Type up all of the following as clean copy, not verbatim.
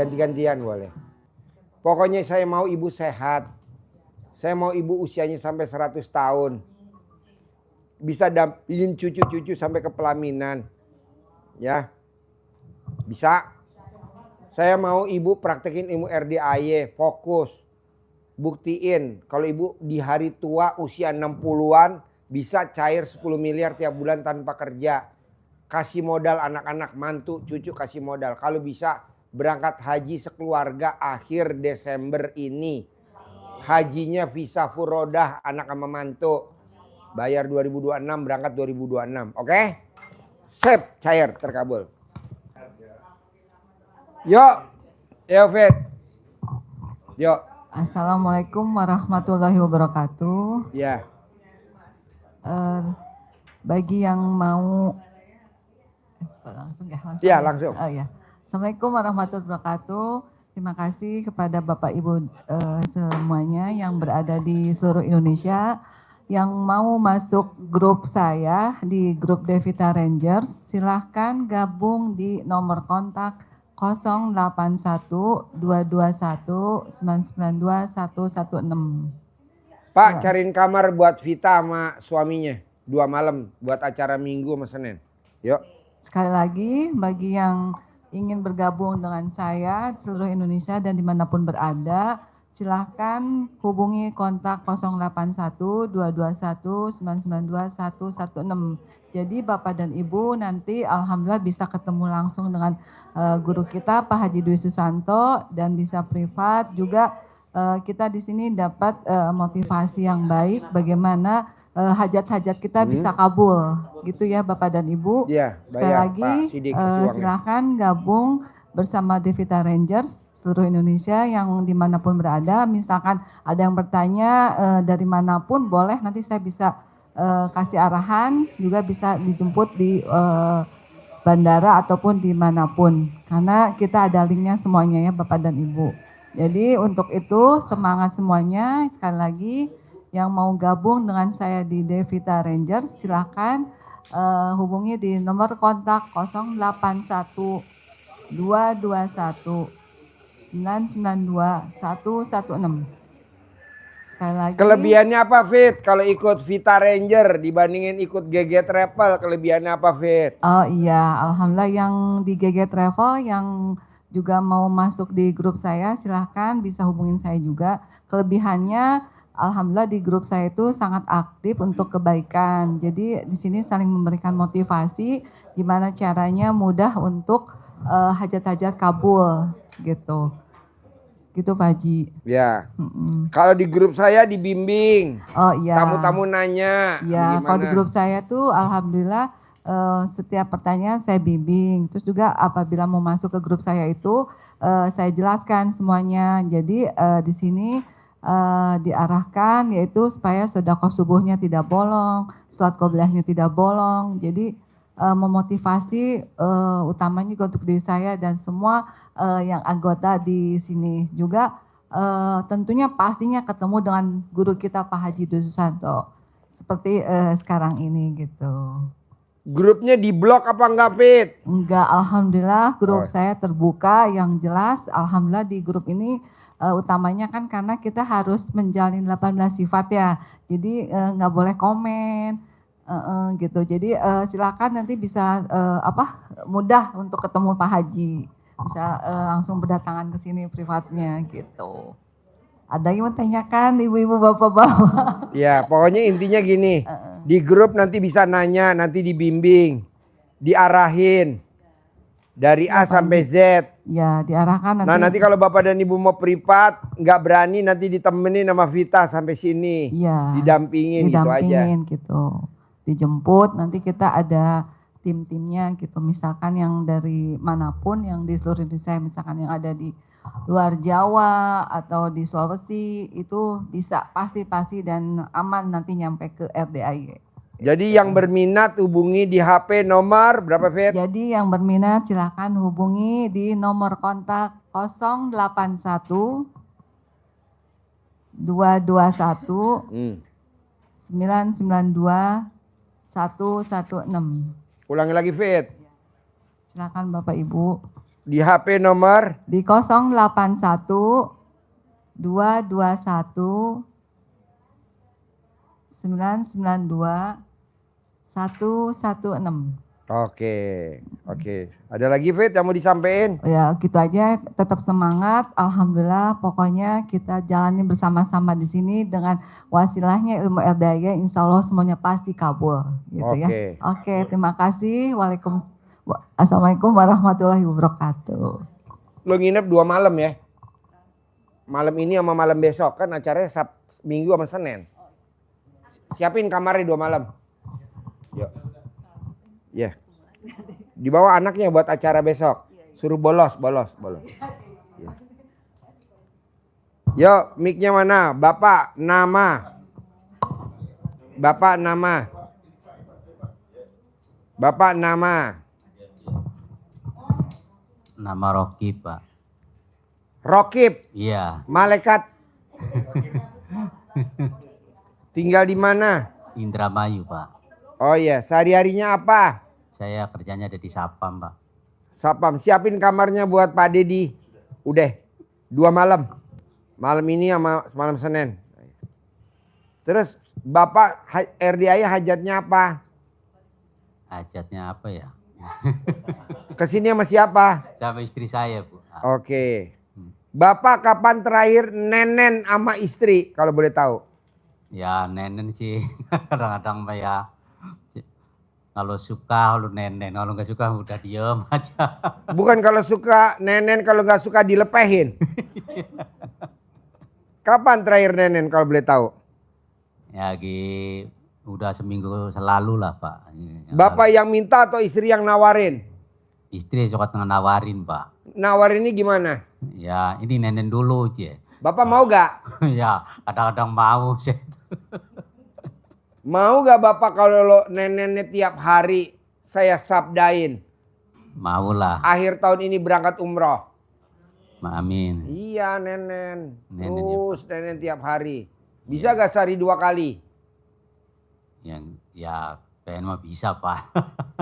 Ganti-gantian boleh. Pokoknya saya mau ibu sehat. Saya mau ibu usianya sampai 100 tahun. Bisa dampingin cucu-cucu sampai ke pelaminan. Ya. Bisa. Saya mau ibu praktekin ilmu RDAY. Fokus. Buktiin kalau ibu di hari tua usia 60-an bisa cair 10 miliar tiap bulan tanpa kerja. Kasih modal anak-anak, mantu, cucu kasih modal. Kalau bisa berangkat haji sekeluarga akhir Desember ini. Hajinya visa furodah anak sama mantu. Bayar 2026, berangkat 2026. Oke? Sip, cair, terkabul. Yuk. Yuk, Fit. Yuk. Assalamualaikum warahmatullahi wabarakatuh. Ya. Bagi yang mau langsung ya, langsung. Ya, langsung. Oh ya. Assalamualaikum warahmatullahi wabarakatuh. Terima kasih kepada Bapak Ibu semuanya yang berada di seluruh Indonesia yang mau masuk grup saya di grup Devita Rangers. Silahkan gabung di nomor kontak 081221992116. Pak, Ya. cariin kamar buat Vita sama suaminya 2 malam buat acara Minggu sama Senin. Yuk. Sekali lagi, bagi yang ingin bergabung dengan saya seluruh Indonesia dan dimanapun berada, silahkan hubungi kontak 081221992116. Jadi Bapak dan Ibu nanti alhamdulillah bisa ketemu langsung dengan guru kita Pak Haji Dwi Susanto dan bisa privat juga. Kita di sini dapat motivasi yang baik bagaimana hajat-hajat kita bisa kabul gitu ya Bapak dan Ibu. Iya, Sekali bayar, lagi Pak Sidik, kasih uangnya. silakan gabung bersama Devita Rangers seluruh Indonesia yang dimanapun berada. Misalkan ada yang bertanya dari manapun boleh, nanti saya bisa kasih arahan, juga bisa dijemput di bandara ataupun dimanapun karena kita ada linknya semuanya ya Bapak dan Ibu. Jadi untuk itu semangat semuanya. Sekali lagi yang mau gabung dengan saya di Devita Rangers silahkan hubungi di nomor kontak 081221992116. Sekali lagi. Kelebihannya apa, Fit? Kalau ikut Vita Ranger dibandingin ikut GG Travel, kelebihannya apa, Fit? Oh iya, alhamdulillah yang di GG Travel yang juga mau masuk di grup saya silahkan bisa hubungin saya juga. Kelebihannya alhamdulillah di grup saya itu sangat aktif untuk kebaikan. Jadi di sini saling memberikan motivasi gimana caranya mudah untuk hajat-hajat kabul gitu. Gitu Pak Haji. Ya. Kalau di grup saya dibimbing. Oh iya. Tamu-tamu nanya. Ya, gimana? kalau di grup saya tuh alhamdulillah setiap pertanyaan saya bimbing. Terus juga apabila mau masuk ke grup saya itu saya jelaskan semuanya. Jadi di sini diarahkan yaitu supaya sedekah subuhnya tidak bolong, sholat qobliyahnya tidak bolong. Jadi memotivasi utamanya juga untuk diri saya dan semua yang anggota di sini juga tentunya pastinya ketemu dengan guru kita Pak Haji Dwi Susanto seperti sekarang ini gitu. Grupnya di blok apa enggak, Fit? Enggak, alhamdulillah grup saya terbuka yang jelas. Alhamdulillah di grup ini utamanya kan karena kita harus menjalin 18 sifat ya. Jadi nggak boleh komen gitu. Jadi silakan nanti bisa mudah untuk ketemu Pak Haji. Bisa langsung berdatangan ke sini privatnya gitu. Ada yang mau tanyakan ibu-ibu bapak-bapak? Ya, pokoknya intinya gini. Di grup nanti bisa nanya, nanti dibimbing, diarahin dari A sampai Z. Ya, diarahkan nanti. Nah, nanti kalau Bapak dan Ibu mau privat, nggak berani nanti ditemenin sama Vita sampai sini. Ya, didampingin gitu aja. Gitu. Dijemput, nanti kita ada tim-timnya gitu. Misalkan yang dari manapun, yang di seluruh Indonesia, misalkan yang ada di luar Jawa atau di Sulawesi, itu bisa pasti dan aman nanti nyampe ke RDAY. Jadi yang berminat hubungi di HP nomor berapa, Fit? Jadi yang berminat silakan hubungi di nomor kontak 081 221 992 116. Ulangi lagi, Fit. Silakan Bapak Ibu. Di HP nomor Di 081 221 992 116. Oke. Ada lagi Fit yang mau disampaikan? Ya gitu aja, tetap semangat. Alhamdulillah, pokoknya kita jalani bersama-sama di sini dengan wasilahnya ilmu erdaya. Insya Allah semuanya pasti kabul, gitu ya. Oke. Oke, terima kasih. Assalamualaikum warahmatullahi wabarakatuh. Lo nginep 2 malam ya? Malam ini sama malam besok kan acaranya Minggu sama Senin. Siapin kamarnya 2 malam. Yuk. Ya. Dibawa anaknya buat acara besok. Suruh bolos. Ya. Yuk, mic-nya mana? Bapak nama. Nama Rocky, Pak. Rokib. Iya, Malaikat. Tinggal di mana? Indramayu, Pak. Oh iya, sehari-harinya apa? Saya kerjanya ada di Sapam, Pak. Sapam, siapin kamarnya buat Pak Dedi. Udah, 2 malam. Malam ini sama malam Senin. Terus Bapak RDI hajatnya apa? Hajatnya apa ya? Kesini sama siapa? Sama istri saya, Bu. Oke. Bapak kapan terakhir nenen sama istri kalau boleh tahu? Ya nenen sih kadang-kadang Pak ya. Kalau suka lu nenen, kalau nggak suka udah diem aja. Bukan kalau suka nenen, kalau nggak suka dilepehin. Kapan terakhir nenen kalau boleh tahu? Ya udah seminggu selalu lah, Pak. Bapak yang minta atau istri yang nawarin? Istri suka nawarin, Pak. Nawarin ini gimana? Ya ini nenen dulu aja. Bapak mau gak? Ya kadang-kadang mau sih. Mau gak Bapak kalau nenennya tiap hari saya sabdain? Mau lah. Akhir tahun ini berangkat umroh. Amin. Iya nenen. Nenen, Terus nenen tiap hari. Bisa gak sehari 2 kali? Yang ya pengen mah bisa, Pak.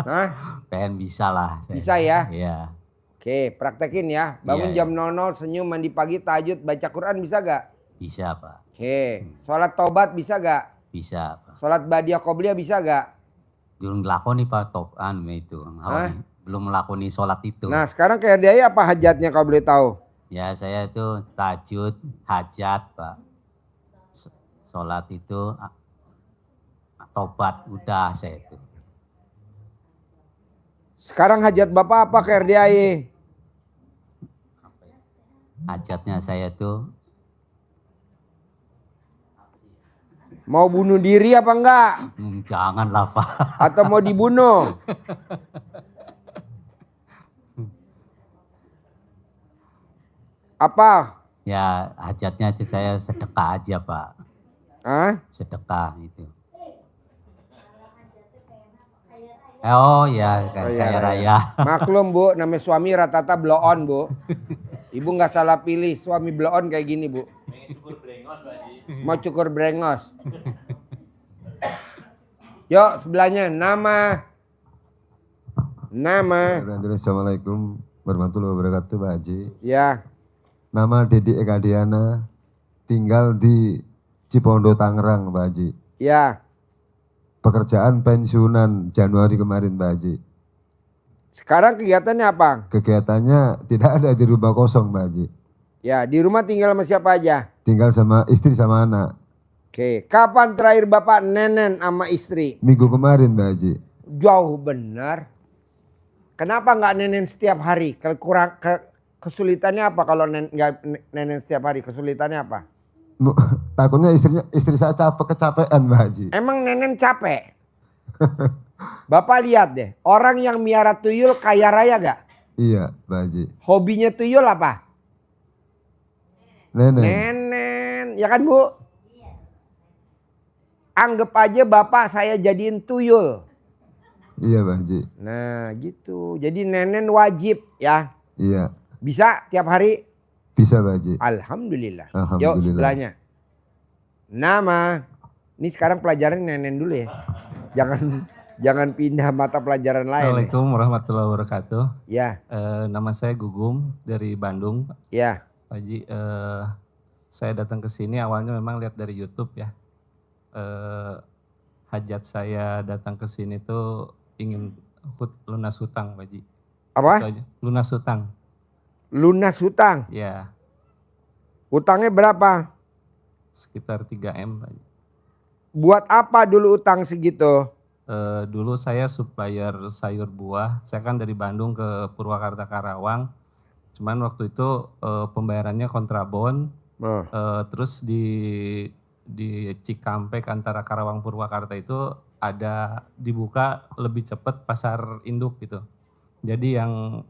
Hah? Pengen bisa lah. Bisa ya? Iya. Oke, praktekin ya. Bangun Iya, jam 00, senyum, mandi pagi, tahajud, baca Quran bisa gak? Bisa, Pak. Oke, sholat taubat bisa gak? Bisa, Pak. Sholat badiah qobliyah bisa gak? Belum ngelakoni, Pak, itu. Hah? Belum melakoni sholat itu. Nah sekarang kayak dia apa hajatnya kalau boleh tahu? Ya saya itu tahajud, hajat, Pak. Sholat itu tobat udah saya itu. Sekarang hajat Bapak apa ke RDI? Hajatnya saya itu Mau bunuh diri apa enggak? janganlah, Pak. Atau mau dibunuh? Apa? Ya hajatnya aja saya sedekah aja, Pak. Hah? Sedekah itu. Oh ya, kaya raya. Maklum Bu, namanya suami rata-rata blow on Bu. Ibu nggak salah pilih suami blow on kayak gini Bu. Mau cukur brengos. Yuk sebelahnya nama. Assalamualaikum warahmatullahi wabarakatuh Pak Haji. Ya. Nama Dedi Eka Diana, tinggal di Cipondo Tangerang Pak Haji. Ya. Pekerjaan pensiunan Januari kemarin Pak Haji. Sekarang kegiatannya apa? Kegiatannya tidak ada di rumah kosong Pak Haji. Ya, di rumah tinggal sama siapa aja? Tinggal sama istri sama anak. Oke, kapan terakhir Bapak nenen sama istri? Minggu kemarin Pak Haji. Jauh benar. Kenapa nggak nenen setiap hari? Kesulitannya apa kalau nggak nenen setiap hari? Kesulitannya apa? Takutnya istri saya kecapean Pak Haji. Emang nenen capek? Bapak lihat deh, orang yang miara tuyul kaya raya gak? Iya Pak Haji. Hobinya tuyul apa? Nenen. Nenen, ya kan Bu? Anggap aja Bapak saya jadiin tuyul. Iya Pak Haji. Nah gitu, jadi nenen wajib ya. Iya. Bisa tiap hari? Bisa Pak Haji. Alhamdulillah. Alhamdulillah. Yuk sebelahnya. Nama. Ini sekarang pelajaran nenen dulu ya. Jangan Jangan pindah mata pelajaran lain. Assalamualaikum warahmatullahi wabarakatuh. Ya, Nama saya Gugum dari Bandung, ya. Pak Haji. Saya datang ke sini awalnya memang lihat dari YouTube ya. Hajat saya datang ke sini tuh ingin lunas hutang, Pak Haji. Apa? Itu aja. Lunas hutang, Lunas hutang. ya Hutangnya berapa? sekitar 3M, Pak Haji. Buat apa dulu utang segitu? Dulu saya supplier sayur buah. Saya kan dari Bandung ke Purwakarta Karawang. Cuman waktu itu pembayarannya kontrabon. Oh. Terus di Cikampek antara Karawang Purwakarta itu ada dibuka lebih cepat pasar induk gitu. Jadi yang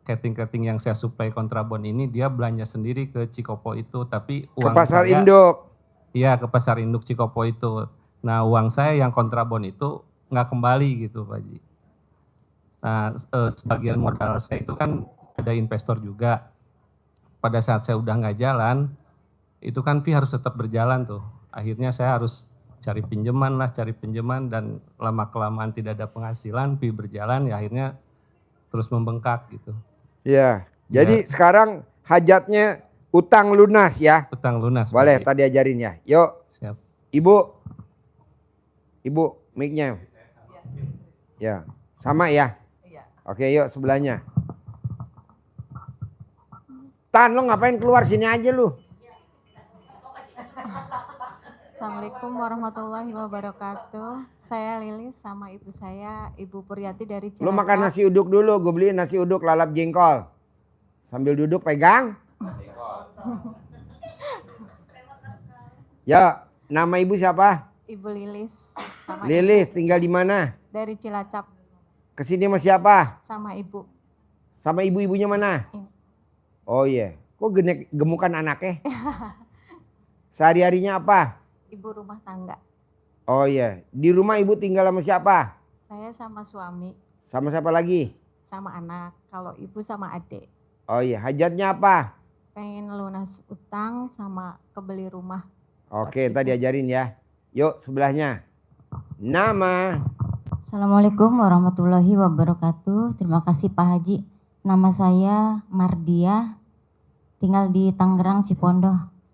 keting-keting yang saya supply kontrabon ini dia belanja sendiri ke Cikopo itu, tapi Ke uang pasar saya, induk. iya ke pasar induk Cikopo itu. Nah uang saya yang kontrabon itu nggak kembali gitu Pak Haji. Nah sebagian modal saya itu kan ada investor juga. Pada saat saya udah nggak jalan, itu kan fee harus tetap berjalan tuh. Akhirnya saya harus cari pinjaman dan lama-kelamaan tidak ada penghasilan, fee berjalan ya akhirnya terus membengkak gitu. Ya. Jadi sekarang hajatnya utang lunas ya. Utang lunas. Boleh Pak Haji. tadi ajarin ya. Yuk, Siap. Ibu mic-nya. Ya, sama ya. Oke, yuk sebelahnya. Tan, lo ngapain keluar sini aja lu? Assalamualaikum warahmatullahi wabarakatuh. Saya Lilis sama ibu saya, Ibu Puryati dari Cilacap. Lu makan nasi uduk dulu, gue beliin nasi uduk lalap jengkol. Sambil duduk pegang. Ya, nama ibu siapa? Ibu Lilis sama Lilis, tinggal di mana? dari Cilacap Kesini sama siapa? sama ibu. Sama ibu-ibunya mana? Ini. Oh iya, kok gemukan anaknya? Sehari-harinya apa? Ibu rumah tangga. Oh iya, di rumah ibu tinggal sama siapa? Saya sama suami, Sama siapa lagi? sama anak. Kalau ibu sama adik. Oh iya, hajatnya apa? Pengen lunas utang sama kebeli rumah. Oke, tadi diajarin ya. Yuk sebelahnya. Nama. Assalamualaikum warahmatullahi wabarakatuh. Terima kasih Pak Haji. Nama saya Mardia, tinggal di Tangerang Cipondo.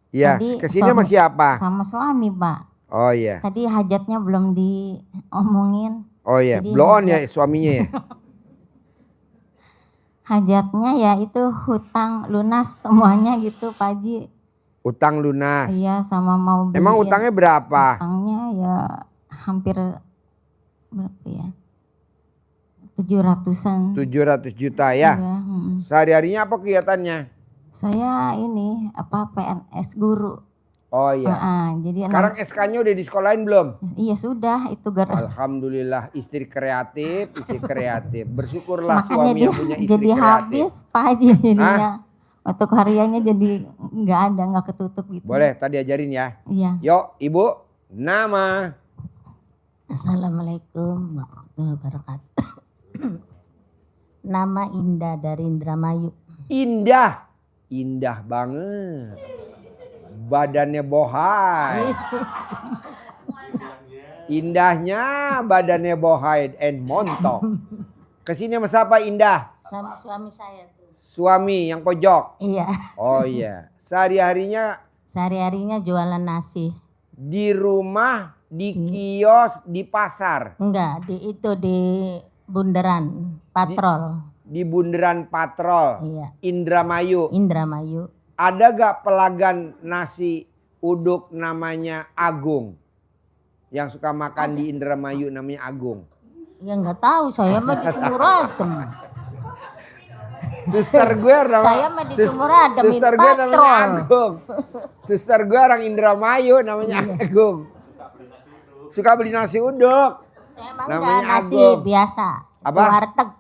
Ya, Tadi kesini sama siapa? Sama suami Pak. Oh iya. Tadi hajatnya belum diomongin. Oh iya, Jadi blow on ya hajat- suaminya ya. Hajatnya ya itu hutang lunas semuanya gitu Pak Haji. Utang lunas. Iya sama mau beli. Emang utangnya berapa? Utangnya ya hampir berapa ya? 700-an. 700 juta ya. Iya, Sehari-harinya apa kegiatannya? Saya ini PNS guru. Oh iya. Jadi Sekarang SK-nya udah di sekolahin belum? iya sudah itu Alhamdulillah istri kreatif. Bersyukurlah makanya suami dia yang punya istri jadi kreatif. habis Pak Haji jadinya. Untuk hariannya jadi nggak ketutup gitu. Boleh, tadi ajarin ya. Iya. Yuk, Ibu, nama. Assalamualaikum warahmatullahi wabarakatuh. Nama Indah dari Indramayu. Indah. Indah banget. Badannya bohai. Indahnya badannya bohai and montok. Kesini sama siapa Indah? Sama suami saya tuh. Suami yang pojok. Iya. Oh iya. Sehari-harinya Sehari-harinya jualan nasi. di rumah, di kios, di pasar. Enggak, di Bundaran Patrol. Di bundaran patrol. Iya. Indramayu. Indramayu. Ada gak pelagan nasi uduk namanya Agung? Yang suka makan di Indramayu namanya Agung. Ya enggak tahu, saya mah di Timur Adem. Suster gue Saya mah di Timur Adem, Suster gue namanya Patrol. Agung. Suster gue orang Indramayu namanya Agung. Suka beli nasi uduk. Saya mah Namanya enggak nasi Agung. biasa. Apa?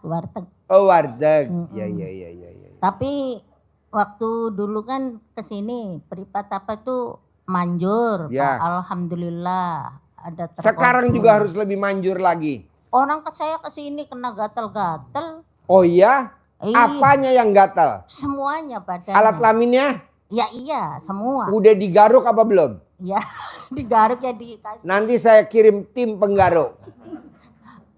Warteg. Oh warteg. Ya. Tapi waktu dulu kan kesini privat apa tuh manjur. Ya. Pak. Alhamdulillah ada Sekarang terkontrol. juga harus lebih manjur lagi. Orang ke saya kesini kena gatal-gatal. Oh iya? Iya, Apanya yang gatal? semuanya badan. Alat kelaminnya Ya iya semua. udah digaruk apa belum? Ya, digaruk ya dikasih Nanti saya kirim tim penggaruk.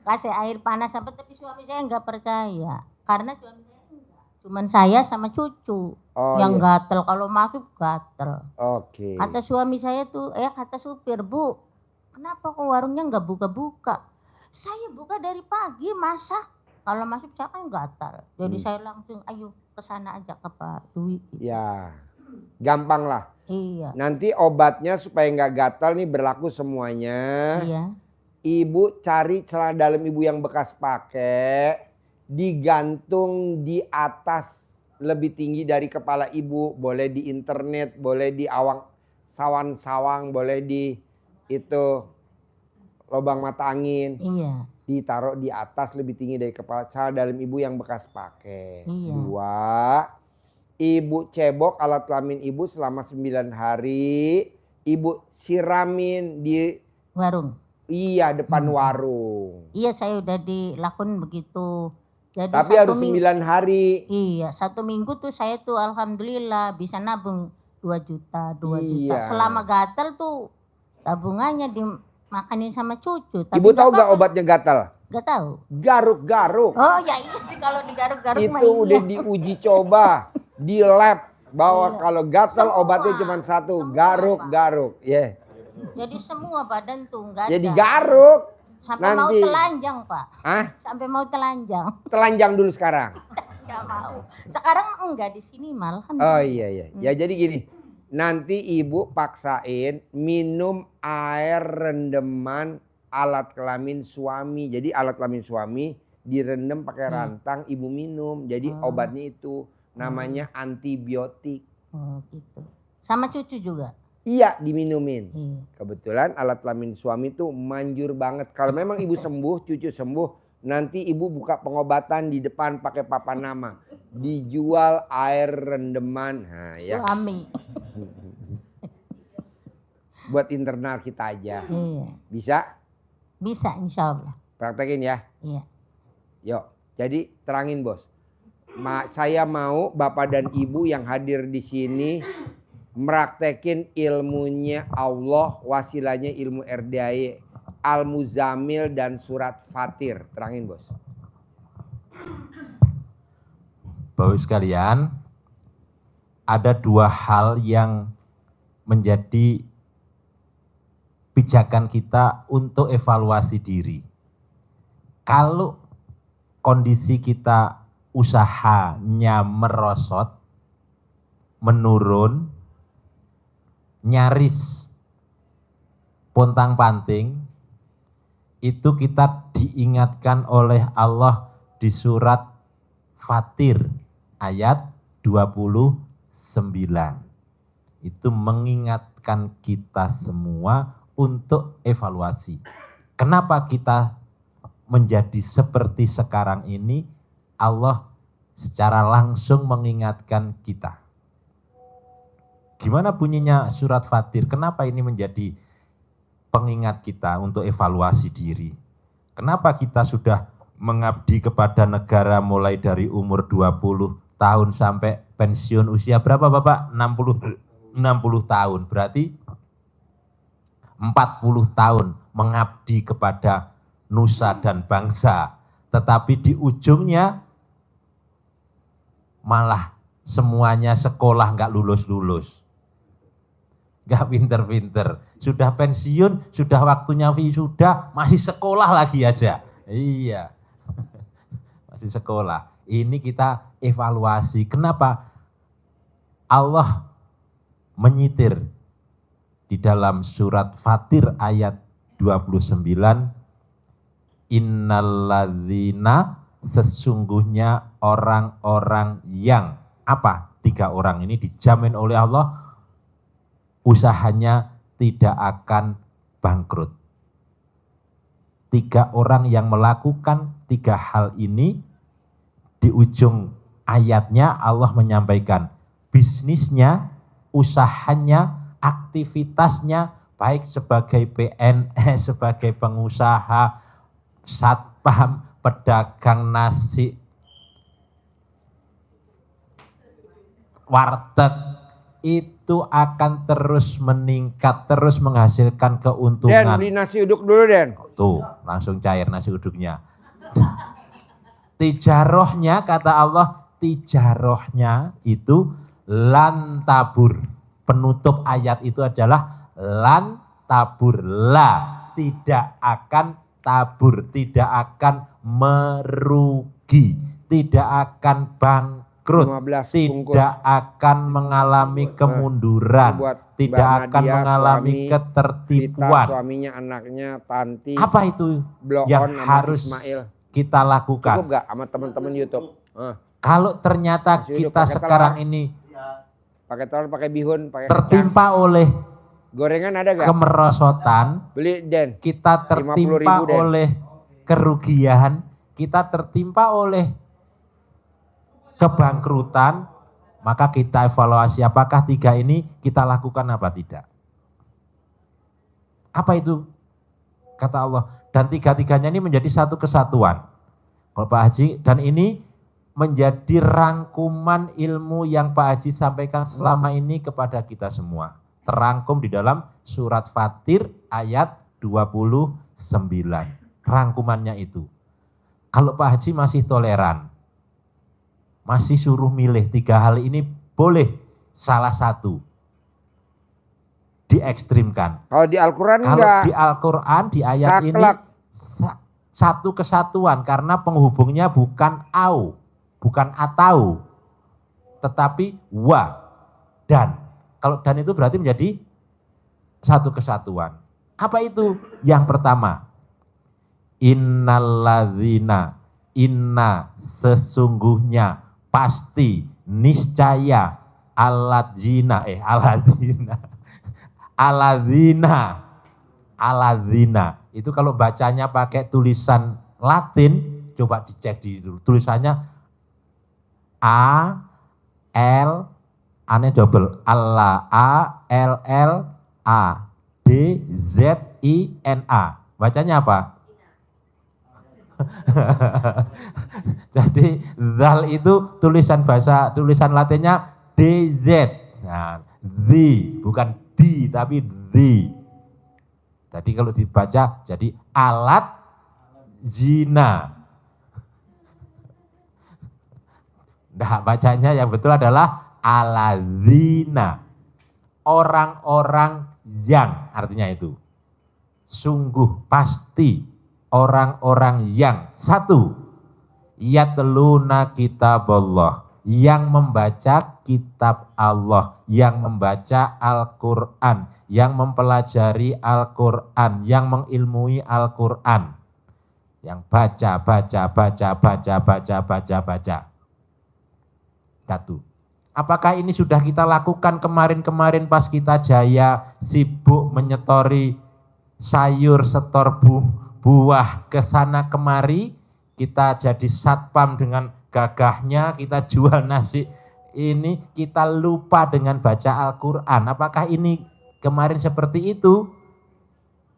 kasih air panas apa, tapi suami saya nggak percaya. Karena suami saya enggak. Cuman saya sama cucu Oh yang iya. gatel, kalau masuk gatel. Oke. Kata suami saya tuh, kata supir, "Bu, kenapa kok warungnya nggak buka-buka?" Saya buka dari pagi masak. Kalau masuk saya kan gatal. Jadi saya langsung, ayo ke sana aja ke Pak Dwi. Gitu. Ya. Gampang lah. Iya. Nanti obatnya supaya nggak gatal nih berlaku semuanya. Iya. Ibu cari celana dalam ibu yang bekas pakai, digantung di atas lebih tinggi dari kepala ibu. Boleh di internet, boleh di sawang-sawang, boleh di itu lubang mata angin. Iya. Ditaruh di atas lebih tinggi dari kepala, celana dalam ibu yang bekas pakai. Iya. 2, ibu cebok alat kelamin ibu selama 9 hari. Ibu siramin di Warung. depan warung. Iya, saya udah dilakukan begitu. Jadi Tapi harus 9 hari. Iya, 1 minggu tuh saya tuh alhamdulillah bisa nabung 2 juta, 2 juta. Iya. Selama gatal tuh tabungannya dimakanin sama cucu. Tapi Ibu tahu gak obatnya gatal? Gak tahu. Garuk-garuk. Oh ya, iya kalau digaruk-garuk mah Itu iya. udah diuji coba di lab bahwa Iya. kalau gatal Semua. obatnya cuma satu, Semua, garuk-garuk. Ya. Jadi semua badan tuh enggak ada. Jadi garuk. Sampai nanti. mau telanjang, Pak. Ah, Sampai mau telanjang. telanjang dulu sekarang. Enggak mau. Sekarang enggak di sini malahan. Oh iya. Ya jadi gini. Nanti ibu paksain minum air rendeman alat kelamin suami. Jadi alat kelamin suami direndam pakai rantang, ibu minum. Jadi obatnya itu namanya antibiotik. Oh gitu. Sama cucu juga. Iya, diminumin. Iya. Kebetulan alat kelamin suami tuh manjur banget. Kalau memang ibu sembuh, cucu sembuh, nanti ibu buka pengobatan di depan pakai papan nama. Dijual air rendeman. Nah, ya. Suami. Buat internal kita aja. Iya. Bisa? Bisa insya Allah. Praktekin ya. Iya. Yuk, jadi terangin bos. Saya mau bapak dan ibu yang hadir di sini meraktekin ilmunya Allah, wasilahnya ilmu RDAI, Al-Muzamil dan surat Fatir. Terangin bos. Bapak sekalian, ada 2 hal yang menjadi pijakan kita untuk evaluasi diri. Kalau kondisi kita usahanya merosot, menurun, nyaris pontang-panting, itu kita diingatkan oleh Allah di surat Fatir ayat 29. Itu mengingatkan kita semua untuk evaluasi. Kenapa kita menjadi seperti sekarang ini? Allah secara langsung mengingatkan kita. Gimana bunyinya surat Fatir? Kenapa ini menjadi pengingat kita untuk evaluasi diri? Kenapa kita sudah mengabdi kepada negara mulai dari umur 20 tahun sampai pensiun usia berapa Bapak? 60 tahun. Berarti 40 tahun mengabdi kepada nusa dan bangsa. Tetapi di ujungnya malah semuanya sekolah nggak lulus-lulus. Nggak pinter-pinter. Sudah pensiun, sudah waktunya wisuda, masih sekolah lagi aja. Iya. Masih sekolah. Ini kita evaluasi. Kenapa? Allah menyitir di dalam surat Fatir ayat 29, innalladzina, sesungguhnya orang-orang yang apa? 3 orang ini dijamin oleh Allah usahanya tidak akan bangkrut. 3 orang yang melakukan 3 hal ini, di ujung ayatnya Allah menyampaikan bisnisnya, usahanya, aktivitasnya, baik sebagai PNS, sebagai pengusaha, satpam, pedagang nasi, warteg, itu itu akan terus meningkat, terus menghasilkan Den, keuntungan. beli nasi uduk dulu, Den. Tuh, langsung cair nasi uduknya. Tijarohnya, kata Allah, tijarohnya itu lan tabur. Penutup ayat itu adalah lan tabur. La, tidak akan tabur, tidak akan merugi, tidak akan bangkrut, 15 bungkus. tidak akan mengalami kemunduran, Buat tidak Mbak akan Nadia, mengalami suami, ketertipuan. Rita, suaminya, anaknya, Tanti, Apa itu Bloon yang sama harus Ismail. kita Cukup lakukan? gak sama teman-teman YouTube? Kalau ternyata Nasi uduk kita pakai sekarang telur. ini Pakai telur, pakai bihun, pakai kacang. tertimpa oleh Gorengan ada gak? kemerosotan, Beli, Den. kita 50.000, tertimpa Den. oleh kerugian, kita tertimpa oleh kebangkrutan, maka kita evaluasi apakah 3 ini kita lakukan apa tidak. Apa itu? Kata Allah. Dan 3-3-nya ini menjadi satu kesatuan. Kalau Pak Haji, dan ini menjadi rangkuman ilmu yang Pak Haji sampaikan selama ini kepada kita semua. Terangkum di dalam surat Fatir ayat 29. Rangkumannya itu. Kalau Pak Haji masih toleran, masih suruh milih 3 hal ini, boleh salah satu diekstrimkan. Kalau di Al-Quran Kalau enggak. di Al-Quran di ayat ini Saklek. satu kesatuan, karena penghubungnya bukan au, bukan atau, tetapi wa, dan. Kalau dan itu berarti menjadi satu kesatuan. Apa itu? Yang pertama, innalladzina, inna sesungguhnya, pasti, niscaya, aladzina, aladzina. Itu kalau bacanya pakai tulisan Latin, coba dicek dulu. Tulisannya A, L, ane double, Allah, A, L, L, A, D, Z, I, N, A. Bacanya apa? Jadi zal itu tulisan Latinnya DZ. Nah, the, bukan di, tapi the. Jadi kalau dibaca jadi alat zina. Nah, bacanya yang betul adalah aladzina. Orang-orang yang, artinya itu. Sungguh pasti orang-orang yang, satu, yatluna kitaballah, yang membaca kitab Allah, yang membaca Al-Quran, yang mempelajari Al-Quran, yang mengilmui Al-Quran, yang baca. Satu. Apakah ini sudah kita lakukan kemarin-kemarin pas kita jaya sibuk menyetori sayur, setor buah ke sana kemari, kita jadi satpam dengan gagahnya, kita jual nasi ini, kita lupa dengan baca Al-Quran. Apakah ini kemarin seperti itu?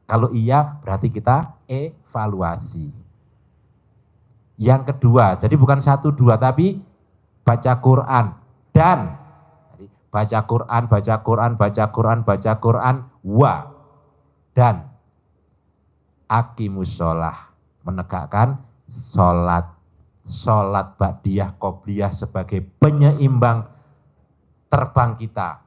Kalau iya, berarti kita evaluasi. Yang kedua, jadi bukan 1, 2, tapi baca Quran. Dan baca Quran, wa. Dan aqimus sholah, menegakkan sholat ba'diyah qobliyah sebagai penyeimbang terbang kita,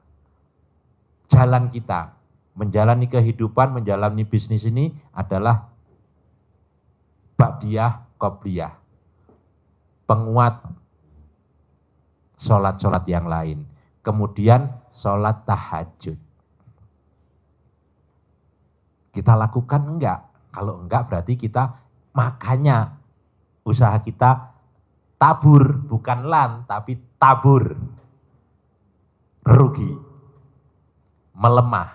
jalan kita, menjalani kehidupan, menjalani bisnis ini adalah ba'diyah qobliyah, penguat sholat yang lain. Kemudian sholat tahajud. Kita lakukan enggak? Kalau enggak berarti kita, makanya usaha kita tabur, bukan lan, tapi tabur. Rugi. Melemah.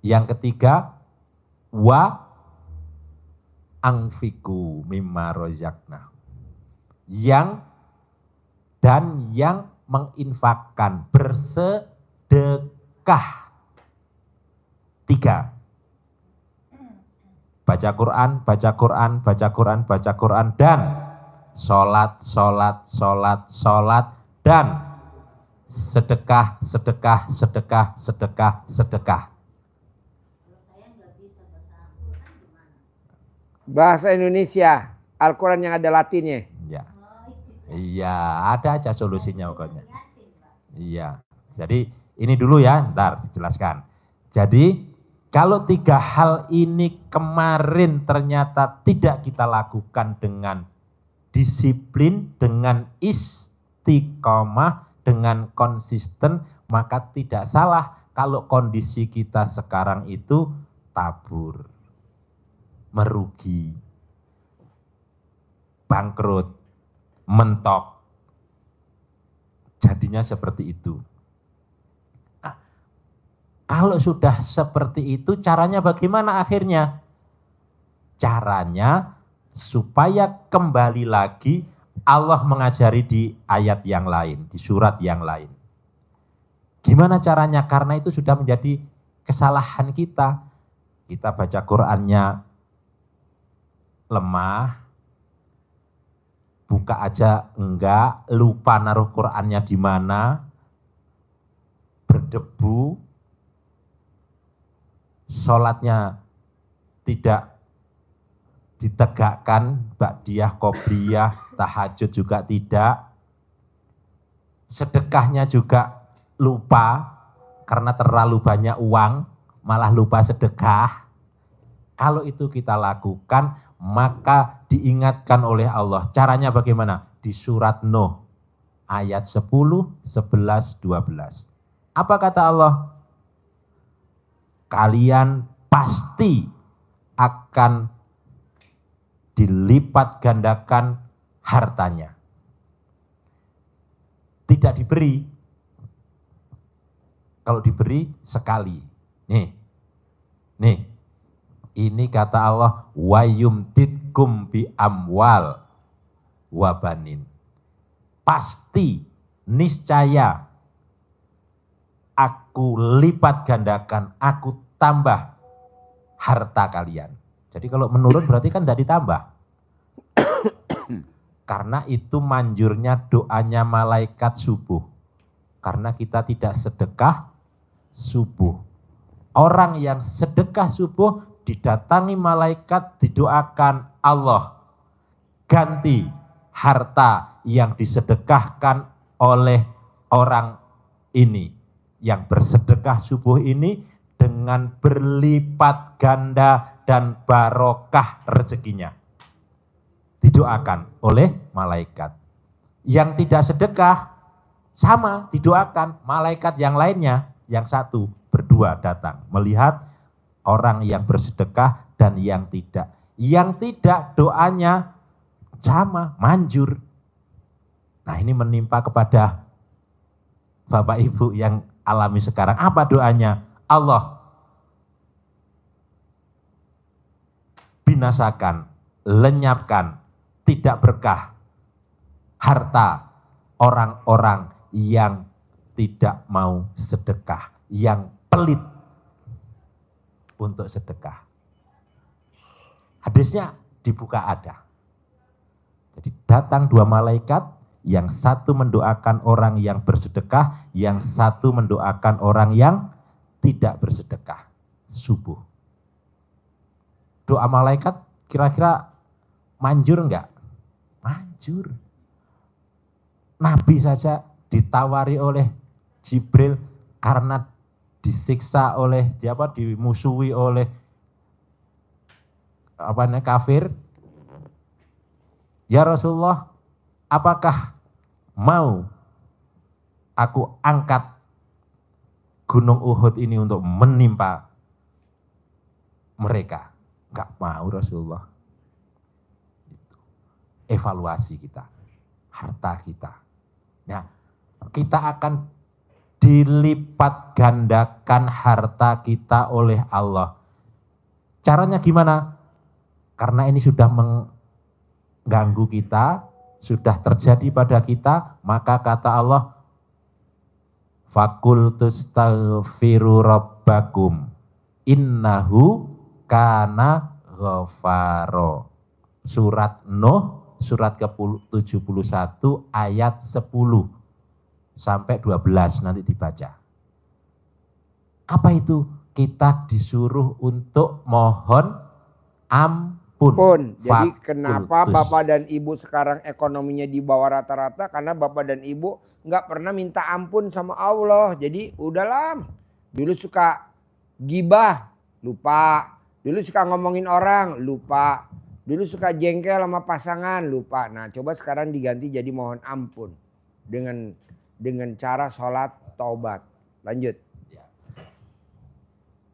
Yang ketiga, wa angfiku mimma rozakna. Yang menginfakkan, bersedekah. 3. Baca Quran, dan sholat, dan sedekah, sedekah, sedekah, sedekah, sedekah. Bahasa Indonesia, Al-Quran yang ada Latinnya. Ya. Iya, ada aja solusinya pokoknya. Iya. Jadi ini dulu ya, ntar jelaskan. Jadi kalau 3 hal ini kemarin ternyata tidak kita lakukan dengan disiplin, dengan istiqomah, dengan konsisten, maka tidak salah kalau kondisi kita sekarang itu tabur, merugi, bangkrut, mentok. Jadinya seperti itu. Nah, kalau sudah seperti itu, caranya bagaimana akhirnya? Caranya supaya kembali lagi, Allah mengajari di ayat yang lain, di surat yang lain. Gimana caranya? Karena itu sudah menjadi kesalahan kita. Kita baca Qur'annya lemah, buka aja enggak, lupa naruh Qur'annya di mana, berdebu, sholatnya tidak ditegakkan, ba'diyah, qobliyah, tahajud juga tidak, sedekahnya juga lupa, karena terlalu banyak uang, malah lupa sedekah. Kalau itu kita lakukan, maka diingatkan oleh Allah. Caranya bagaimana? Di surat Nuh, ayat 10, 11, 12. Apa kata Allah? Kalian pasti akan dilipat gandakan hartanya. Tidak diberi. Kalau diberi sekali. Nih. Ini kata Allah, wa yumtitkum bi amwal wa banin. Pasti, niscaya aku lipat gandakan, aku tambah harta kalian. Jadi kalau menurun berarti kan tidak ditambah. Karena itu manjurnya doanya malaikat subuh. Karena kita tidak sedekah subuh. Orang yang sedekah subuh didatangi malaikat, didoakan Allah, ganti harta yang disedekahkan oleh orang ini. Yang bersedekah subuh ini dengan berlipat ganda dan barokah rezekinya. Didoakan oleh malaikat. Yang tidak sedekah, sama didoakan malaikat yang lainnya. Yang satu, berdua datang melihat orang yang bersedekah dan yang tidak. Yang tidak doanya sama, manjur. Nah ini menimpa kepada Bapak Ibu yang alami sekarang. Apa doanya? Allah binasakan, lenyapkan, tidak berkah harta orang-orang yang tidak mau sedekah, yang pelit untuk sedekah. Hadisnya dibuka ada. Jadi datang 2 malaikat, yang satu mendoakan orang yang bersedekah, yang satu mendoakan orang yang tidak bersedekah subuh. Doa malaikat kira-kira manjur enggak? Manjur. Nabi saja ditawari oleh Jibril karena disiksa oleh dimusuhi oleh kafir. Ya Rasulullah, apakah mau aku angkat gunung Uhud ini untuk menimpa mereka? Enggak mau Rasulullah. Evaluasi kita, harta kita. Nah, kita akan dilipat gandakan harta kita oleh Allah. Caranya gimana? Karena ini sudah mengganggu kita, sudah terjadi pada kita, maka kata Allah, fakultustaghfiru rabbakum innahu kana ghafaro. Surat Nuh, surat ke-71 ayat 10. sampai 12 nanti dibaca. Apa itu? Kita disuruh untuk mohon ampun. Jadi kenapa Fakultus. Bapak dan Ibu sekarang ekonominya di bawah rata-rata? Karena Bapak dan Ibu nggak pernah minta ampun sama Allah. Jadi udahlah. Dulu suka gibah, lupa. Dulu suka ngomongin orang, lupa. Dulu suka jengkel sama pasangan, lupa. Nah, coba sekarang diganti jadi mohon ampun dengan cara sholat taubat. Lanjut.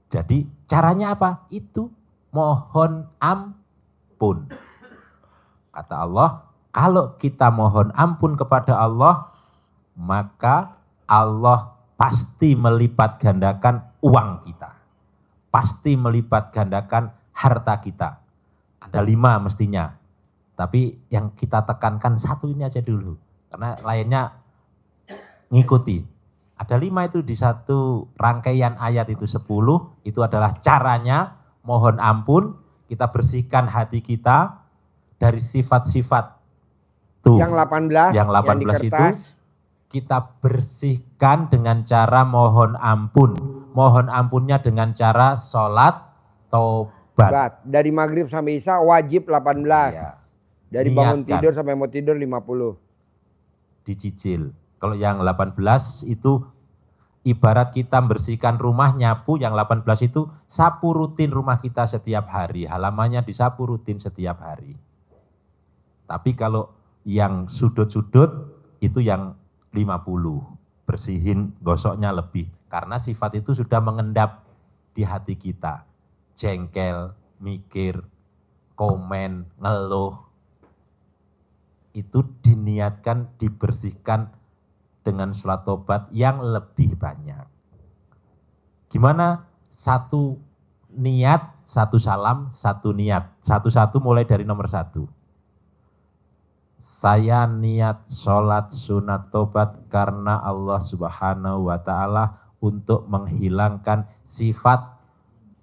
Jadi caranya apa? Itu mohon ampun. Kata Allah, kalau kita mohon ampun kepada Allah, maka Allah pasti melipat gandakan uang kita. Pasti melipat gandakan harta kita. Ada 5 mestinya. Tapi yang kita tekankan 1 ini aja dulu. Karena lainnya ngikuti. Ada 5 itu di satu rangkaian ayat itu 10. Itu adalah caranya mohon ampun. Kita bersihkan hati kita dari sifat-sifat tuh. Yang 18, yang 18 di itu kertas. kita bersihkan dengan cara mohon ampun. Mohon ampunnya dengan cara sholat taubat. Dari maghrib sampai isya wajib 18. Ya. Dari bangun Niatkan. tidur sampai mau tidur 50. Dicicil. Kalau yang 18 itu ibarat kita membersihkan rumah, nyapu. Yang 18 itu sapu rutin rumah kita setiap hari. Halamannya disapu rutin setiap hari. Tapi kalau yang sudut-sudut itu yang 50. Bersihin, gosoknya lebih. Karena sifat itu sudah mengendap di hati kita. Jengkel, mikir, komen, ngeluh. Itu diniatkan, dibersihkan dengan sholat tobat yang lebih banyak. Gimana? 1 niat, 1 salam, 1 niat. Satu-satu mulai dari nomor 1. Saya niat sholat sunat tobat karena Allah Subhanahu wa Ta'ala untuk menghilangkan sifat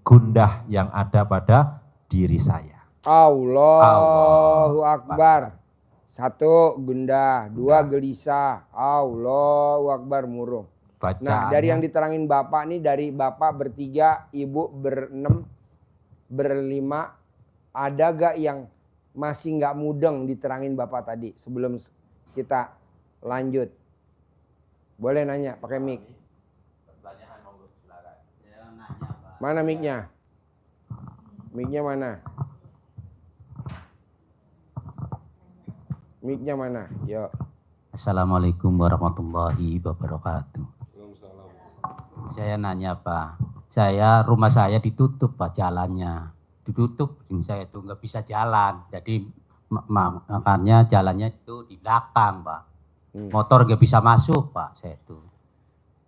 gundah yang ada pada diri saya. Allahu Akbar. 1 gundah, 2 gelisah. Allahu Akbar murung. Nah, dari yang diterangin Bapak nih, dari Bapak bertiga, Ibu ber-6, ber-5, ada gak yang masih nggak mudeng diterangin Bapak tadi sebelum kita lanjut? Boleh nanya pakai mic. Mana mic-nya? Mic-nya mana? Mic-nya mana? Yuk. Assalamualaikum warahmatullahi wabarakatuh. Saya nanya Pak, rumah saya ditutup Pak jalannya. Ditutup, saya itu nggak bisa jalan. Jadi makanya jalannya itu di belakang Pak. Motor nggak bisa masuk Pak saya itu.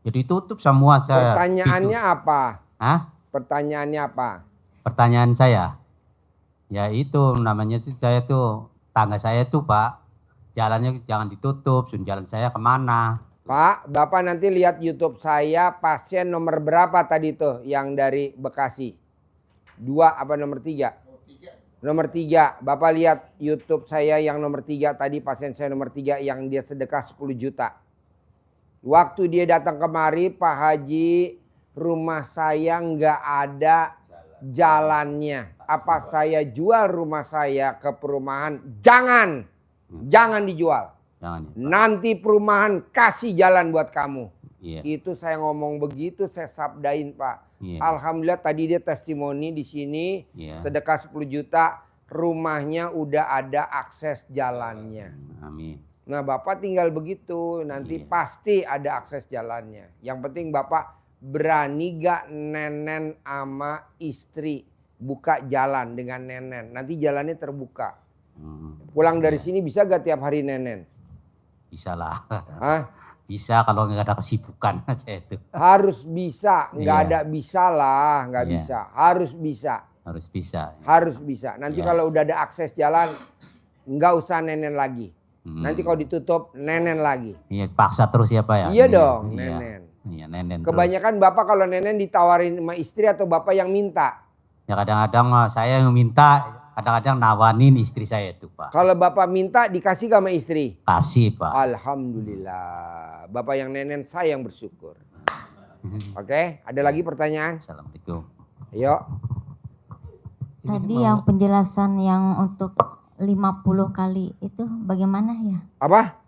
Jadi tutup semua saya. Pertanyaannya apa? Hah? Pertanyaannya apa? Pertanyaan saya, ya itu namanya sih saya tuh, tangga saya tuh Pak, jalannya jangan ditutup, jalan saya kemana? Pak, Bapak nanti lihat YouTube saya pasien nomor berapa tadi tuh yang dari Bekasi? 2 apa nomor 3? Nomor 3. Bapak lihat YouTube saya yang nomor 3 tadi, pasien saya nomor 3 yang dia sedekah 10 juta. Waktu dia datang kemari, Pak Haji, rumah saya nggak ada jalannya. Apa saya jual rumah saya ke perumahan? Jangan. Jangan dijual. Jangan. Nanti perumahan kasih jalan buat kamu. Iya. Itu saya ngomong begitu, saya sabdain Pak. Iya. Alhamdulillah tadi dia testimoni di sini, Iya. sedekah 10 juta, rumahnya udah ada akses jalannya. Amin. Nah Bapak tinggal begitu, nanti Iya. pasti ada akses jalannya. Yang penting Bapak berani gak nenen sama istri buka jalan dengan nenen, nanti jalannya terbuka. Pulang dari sini bisa gak tiap hari nenen? Bisa lah. Hah? Bisa kalau nggak ada kesibukan saya itu. Harus bisa, nggak Iya. ada bisa lah, nggak Iya. bisa. Harus bisa, Harus bisa. harus bisa. Nanti Iya. kalau udah ada akses jalan, nggak usah nenen lagi. Nanti kalau Hmm. ditutup, nenen lagi. Iya, paksa terus ya Pak ya? Iya dong, Iya. nenen. Iya, nenen terus. Kebanyakan Bapak kalau nenen ditawarin sama istri atau Bapak yang minta? Ya kadang-kadang saya yang minta, Kadang-kadang nawanin istri saya itu Pak. Kalau Bapak minta dikasih gak sama istri? Kasih Pak. Alhamdulillah. Bapak yang nenen saya yang bersyukur. Oke, ada lagi pertanyaan? Assalamualaikum. Ayo. Tadi yang penjelasan yang untuk 50 kali itu bagaimana ya? Apa?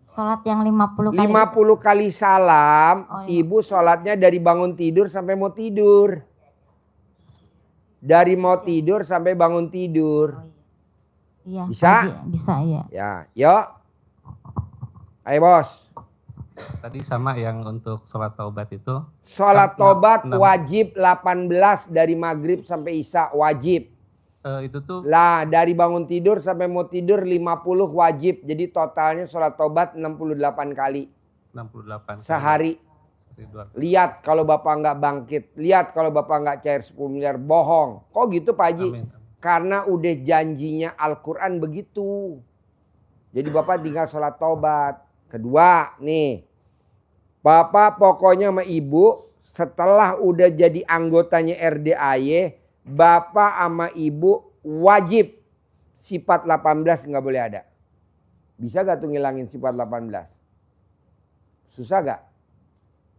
Sholat yang 50 kali. 50 kali salam, Oh, iya. ibu sholatnya dari bangun tidur sampai mau tidur. Dari mau tidur sampai bangun tidur. Iya. Bisa? Pak Haji, bisa ya. Ya, yuk. Ayo bos. Tadi sama yang untuk sholat taubat itu. Sholat tobat Enam. wajib 18 dari maghrib sampai isya wajib. Itu tuh Lah dari bangun tidur sampai mau tidur 50 wajib. Jadi totalnya sholat tobat 68 kali 68. sehari. Ridwan. Lihat kalau Bapak nggak bangkit. Lihat kalau Bapak nggak cair 10 miliar. Bohong. Kok gitu Pak Haji? Amin. Karena udah janjinya Al-Quran begitu. Jadi Bapak tinggal sholat tobat. Kedua nih. Bapak pokoknya sama Ibu setelah udah jadi anggotanya RDAY. Bapak sama Ibu wajib sifat 18 nggak boleh ada. Bisa gak tuh ngilangin sifat 18? Susah gak?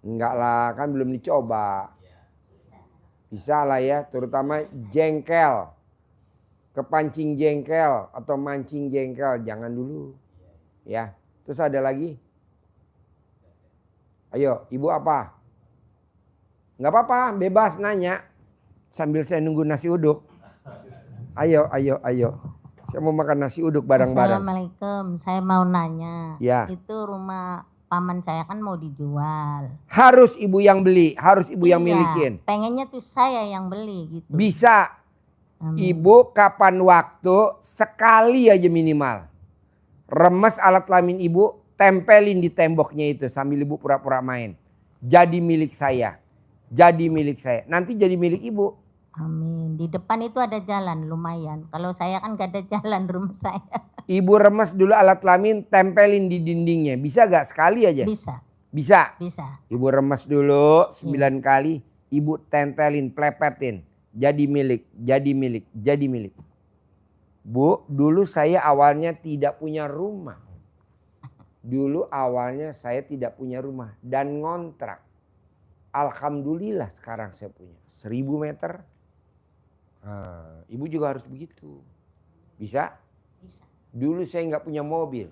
Enggak lah, kan belum dicoba. Bisa lah ya, terutama jengkel. Kepancing jengkel atau mancing jengkel, jangan dulu. Ya, terus ada lagi? Ayo, Ibu apa? Enggak apa-apa, bebas nanya. Sambil saya nunggu nasi uduk. Ayo. Saya mau makan nasi uduk bareng-bareng. Assalamualaikum, saya mau nanya. Ya. Itu rumah paman saya kan mau dijual. Harus Ibu yang beli, harus Ibu yang Iya, milikin. pengennya tuh saya yang beli gitu. Bisa. Amin. Ibu kapan waktu sekali aja minimal. Remes alat kelamin Ibu, tempelin di temboknya itu sambil Ibu pura-pura main. Jadi milik saya. Jadi milik saya. Nanti jadi milik Ibu. Amin. Di depan itu ada jalan lumayan. Kalau saya kan gak ada jalan rumah saya. Ibu remes dulu alat kelamin, tempelin di dindingnya. Bisa gak sekali aja? Bisa, Bisa. bisa. Ibu remes dulu 9 kali. Ibu tempelin, plepetin. Jadi milik, jadi milik, jadi milik. Bu, dulu saya awalnya tidak punya rumah. Dulu awalnya saya tidak punya rumah dan ngontrak. Alhamdulillah sekarang saya punya 1000 meter. Nah, Ibu juga harus begitu. Bisa? Bisa. Dulu saya nggak punya mobil.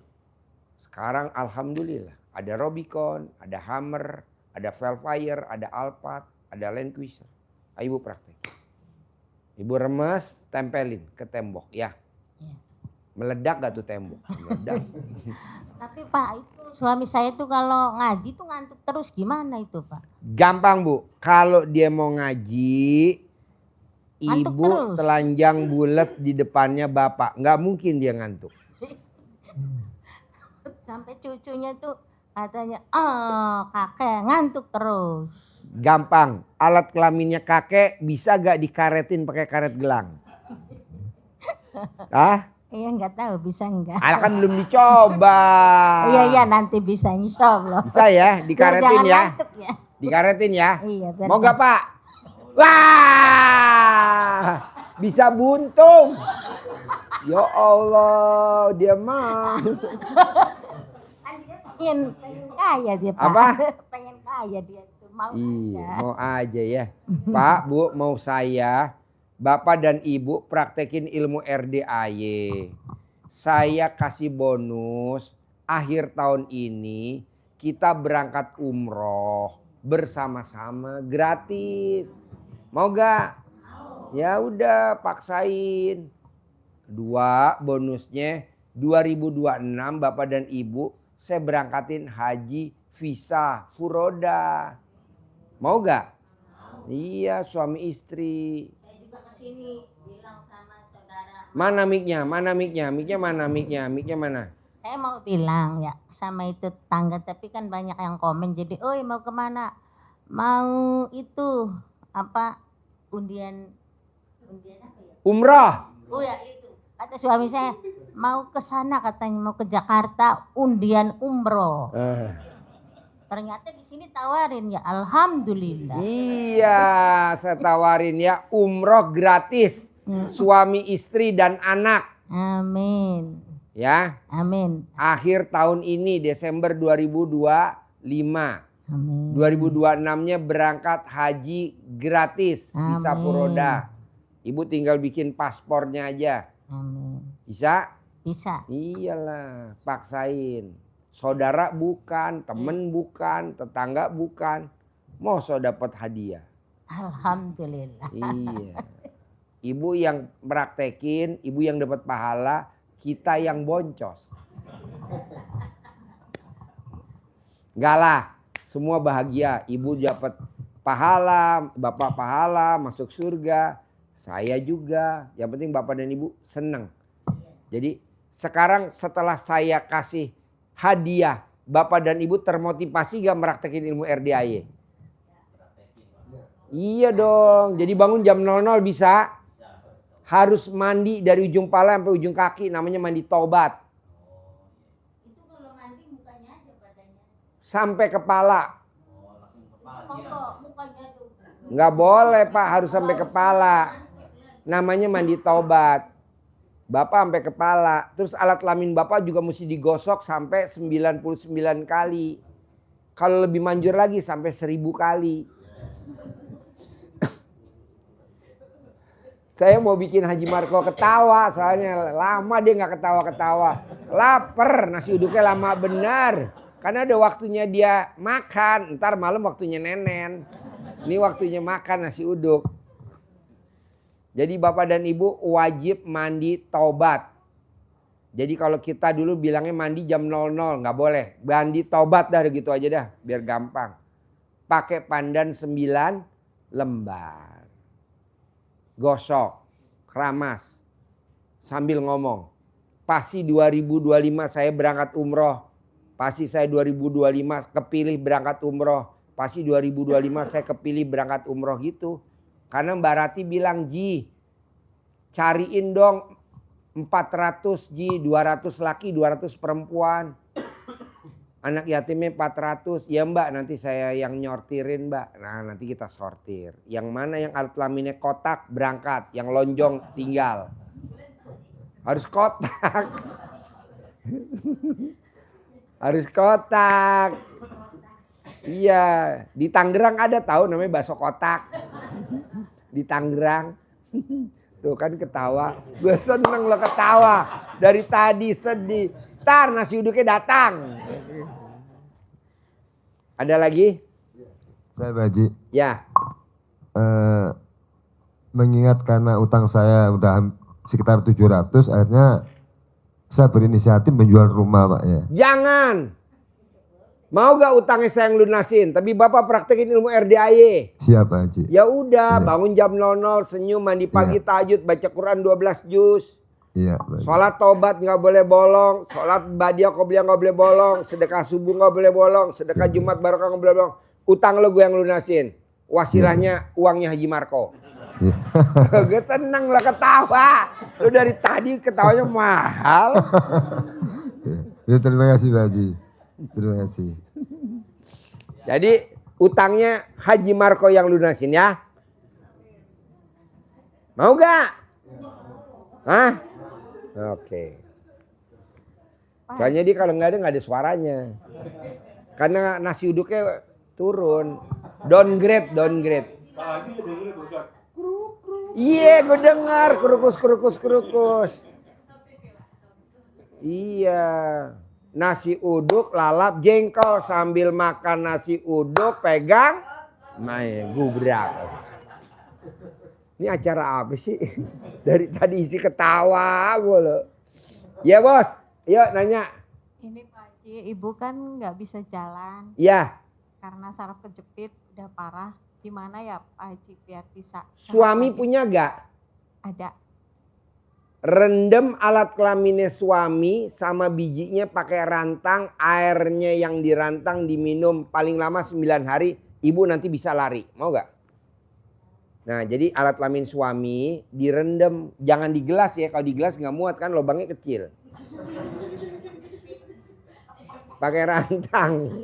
Sekarang alhamdulillah. Ada Robicon, ada Hammer, ada Velfire, ada Alphard, ada Land Cruiser. Ayo Ibu praktek. Ibu remes, tempelin ke tembok ya. Iya. Meledak gak tuh tembok? Meledak. Tapi Pak, itu suami saya tuh kalau ngaji tuh ngantuk terus, gimana itu Pak? Gampang Bu. Kalau dia mau ngaji, Ngantuk Ibu terus. telanjang bulat di depannya Bapak. Nggak mungkin dia ngantuk. Sampai cucunya tuh katanya, oh kakek ngantuk terus. Gampang. Alat kelaminnya kakek bisa gak dikaretin pakai karet gelang? Hah? Iya nggak tahu bisa nggak? Kan belum dicoba. Iya nanti bisa insya Allah. Bisa ya, Biar dikaretin jangan ya. ngantuk ya. Dikaretin ya. Iya. biar Mau gak jangan- Pak? Wah, bisa buntung. Ya Allah, dia mah. Pengen kaya dia Pak. Apa? Pengen kaya dia tuh mau Iya, aja. mau aja ya. Pak, Bu, mau saya, Bapak dan Ibu praktekin ilmu RDAY. Saya kasih bonus akhir tahun ini kita berangkat umroh bersama-sama gratis. Mau gak? Ya udah paksain. Kedua bonusnya 2026 Bapak dan Ibu saya berangkatin haji visa furoda. Mau gak? Iya suami istri. Saya juga kesini bilang sama saudara. Mana mic-nya? Mana mic-nya? Mic-nya mana? Mic-nya? Mic-nya mana? Saya mau bilang ya sama itu tetangga, tapi kan banyak yang komen jadi, oi mau kemana? Mau itu apa undian apa ya? Umrah. Oh ya itu. Kata suami saya mau ke sana katanya, mau ke Jakarta undian umroh. Ternyata di sini tawarin ya, alhamdulillah. Iya, saya tawarin ya umroh gratis. suami, istri, dan anak. Amin. Ya, Amin. akhir tahun ini Desember 2025. Amin. 2026-nya berangkat haji gratis di Amin. Sapuroda. Ibu tinggal bikin paspornya aja. Amin. Bisa? Bisa. Iyalah, paksain. Saudara bukan, temen bukan, tetangga bukan. Masa dapat hadiah. Alhamdulillah. Iya. Ibu yang praktekin, ibu yang dapat pahala, kita yang boncos. Enggak lah, semua bahagia. Ibu dapat pahala, bapak pahala, masuk surga. Saya juga. Yang penting bapak dan ibu senang. Jadi sekarang setelah saya kasih hadiah, bapak dan ibu termotivasi gak meraktekin ilmu RDAY? Iya dong. Jadi bangun jam 00 bisa. Harus mandi dari ujung pala sampai ujung kaki, namanya mandi taubat. Itu kalau mandi mukanya aja badannya. Sampai kepala. Mukanya tuh. Nggak boleh Pak, harus sampai kepala. Namanya mandi taubat. Bapak sampai kepala. Terus alat kelamin Bapak juga mesti digosok sampai 99 kali. Kalau lebih manjur lagi sampai 1000 kali. Saya mau bikin Haji Marco ketawa, soalnya lama dia nggak ketawa-ketawa. Laper, nasi uduknya lama benar. Karena ada waktunya dia makan, ntar malam waktunya nenen. Ini waktunya makan nasi uduk. Jadi bapak dan ibu wajib mandi taubat. Jadi kalau kita dulu bilangnya mandi jam 00, nggak boleh. Mandi taubat dah gitu aja dah, biar gampang. Pakai pandan 9 lembar. Gosok, keramas, sambil ngomong. Pasti 2025 saya berangkat umroh. Pasti saya 2025 kepilih berangkat umroh. Pasti 2025 saya kepilih berangkat umroh gitu. Karena Mbak Rati bilang, Ji, cariin dong 400 Ji, 200 laki, 200 perempuan. Anak yatimnya 400. Ya Mbak, nanti saya yang nyortirin Mbak. Nah nanti kita sortir. Yang mana yang alat kelaminnya kotak berangkat. Yang lonjong tinggal. Harus kotak. Harus kotak. Iya. Di Tangerang ada tahu namanya bakso kotak. Di Tangerang. Tuh kan ketawa. Gue seneng lo ketawa. Dari tadi sedih. Ntar nasi uduknya datang. Ada lagi? Saya Pak Haji. Ya. Mengingat karena utang saya udah sekitar 700, akhirnya saya berinisiatif menjual rumah Pak ya. Jangan. Mau gak utangnya saya yang lunasin? Tapi Bapak praktekin ilmu RDAY. Siap Pak Haji. Ya udah, Iya. bangun jam 00, senyum, mandi pagi, tahajud, baca Quran 12 juz. Iya Pak Haji. Sholat tobat nggak boleh bolong, sholat badiah qobliyah nggak boleh bolong, sedekah subuh nggak boleh bolong, sedekah Jumat barokah nggak boleh bolong. Utang lo gue yang lunasin. Wasilahnya uangnya Haji Marco. Iya. Gue tenang lah ketawa. Lu dari tadi ketawanya mahal. Ya, terima kasih Pak Haji. Terima kasih. Jadi utangnya Haji Marco yang lunasin ya. Mau gak? Hah? Oke. Soalnya dia kalau nggak ada suaranya. Karena nasi uduknya turun. Downgrade. Iya, gue dengar kerukus. Iya. Nasi uduk, lalap, jengkol sambil makan nasi uduk, pegang main gubrak. Ini acara apa sih? Dari tadi isi ketawa gue loh. Ya bos, yuk nanya. Ini Pak Haji, ibu kan nggak bisa jalan Ya, karena saraf kejepit udah parah. Gimana ya Pak Haji biar bisa? suami sehat lagi? punya gak? Ada. Rendam alat kelaminnya suami sama bijinya pakai rantang, airnya yang dirantang diminum paling lama 9 hari, ibu nanti bisa lari. Mau gak? Nah jadi alat kelamin suami direndam, jangan di gelas ya, kalau di gelas nggak muat kan lubangnya kecil. Pakai rantang.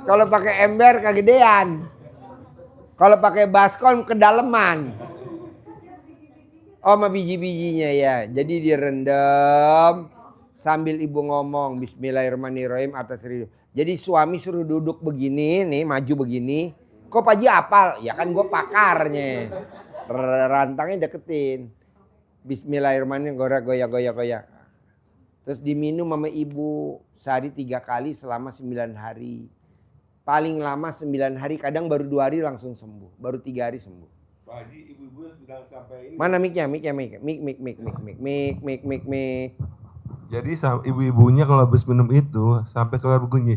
Kalau pakai ember kegedean. Kalau pakai baskom kedalaman. Oh, sama biji-bijinya ya. Jadi direndam sambil ibu ngomong Bismillahirrahmanirrahim atas ridho. Jadi suami suruh duduk begini nih, maju begini. Kok Pak Haji apal? Ya kan gue pakarnya. Rantangnya deketin. Bismillahirrahmanirrahim, goyak. Terus diminum sama ibu sehari 3 kali selama 9 hari. Paling lama 9 hari, kadang baru 2 hari langsung sembuh. Baru 3 hari sembuh. Pak Haji, ibu-ibu sudah sampai ini. Mana mic-nya? Mik. Jadi ibu-ibunya kalau habis minum itu sampai keluar bunyi.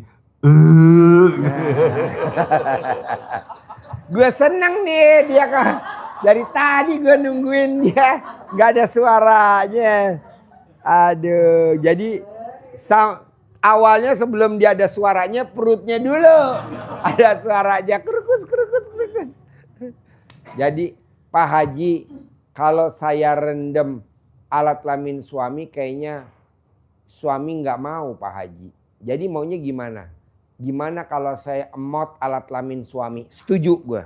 Gue seneng nih dia kan. Dari tadi gue nungguin dia. Gak ada suaranya. Aduh, jadi awalnya sebelum dia ada suaranya perutnya dulu. Ada suaranya kerukus. Jadi Pak Haji, kalau saya rendam alat kelamin suami kayaknya suami nggak mau Pak Haji. Jadi maunya gimana? Gimana kalau saya emot alat kelamin suami? Setuju gue.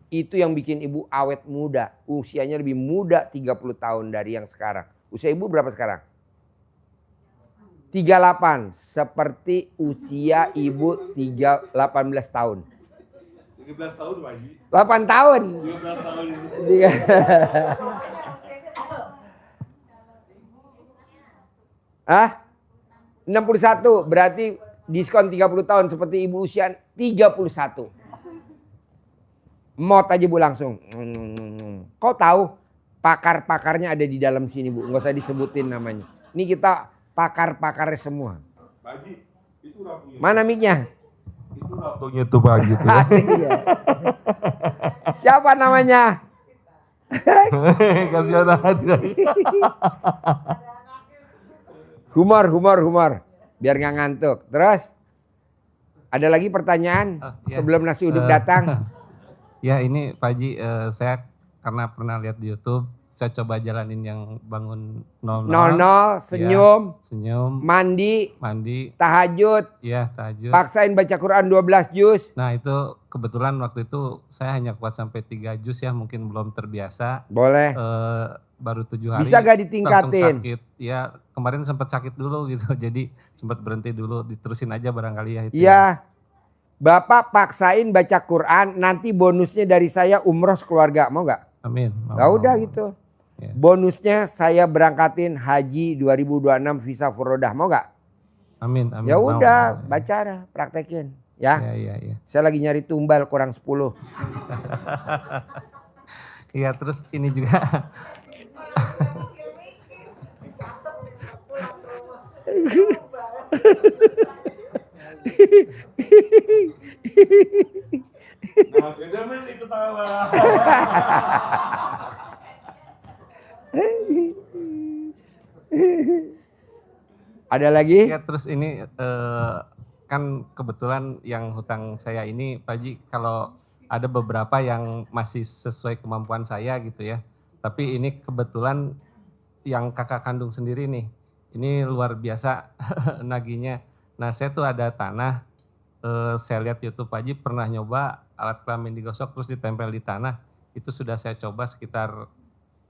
Itu yang bikin ibu awet muda. Usianya lebih muda 30 tahun dari yang sekarang. Usia ibu berapa sekarang? 38. Seperti usia ibu 18 tahun. 13 tahun Pak Haji. 8 tahun. 12 tahun. Hah? 61. Berarti diskon 30 tahun seperti ibu usia 31. Mot aja Bu langsung. Kau tahu pakar-pakarnya ada di dalam sini Bu. Nggak usah disebutin namanya. Ini kita pakar-pakarnya semua. Pak Haji, itu rambutnya. Mana mic-nya? Itu rambutnya tuh Pak Haji tuh. Iya. Siapa namanya? Kasihan aja. Humor. Biar nggak ngantuk. Terus? Ada lagi pertanyaan Ya. sebelum nasi uduk datang? Ya ini Pak Haji, saya karena pernah lihat di YouTube, saya coba jalanin yang bangun 00. 00, senyum, senyum, mandi, tahajud, ya tahajud. paksain baca Quran 12 juz. Nah itu kebetulan waktu itu saya hanya kuat sampai 3 juz ya, mungkin belum terbiasa. Boleh. Baru 7 hari. Bisa gak ditingkatin? Sakit. Ya kemarin sempat sakit dulu gitu, jadi sempat berhenti dulu, diterusin aja barangkali ya itu. Iya. Bapak paksain baca Quran, nanti bonusnya dari saya umroh sekeluarga, mau gak? Amin. Nah udah gitu. Ya. Bonusnya saya berangkatin haji 2026 visa furodah, mau gak? Amin. Ya udah, baca dah, praktekin. Ya. Iya. Saya lagi nyari tumbal kurang 10. Iya terus ini juga. Nah, Benjamin ikut tawa. Ada lagi? Ya terus ini kan kebetulan yang hutang saya ini Pak Haji, kalau ada beberapa yang masih sesuai kemampuan saya gitu ya. Tapi ini kebetulan yang kakak kandung sendiri nih, ini luar biasa nagihnya. Nah saya tuh ada tanah, saya lihat YouTube Pak Haji pernah nyoba alat kelamin digosok terus ditempel di tanah. Itu sudah saya coba sekitar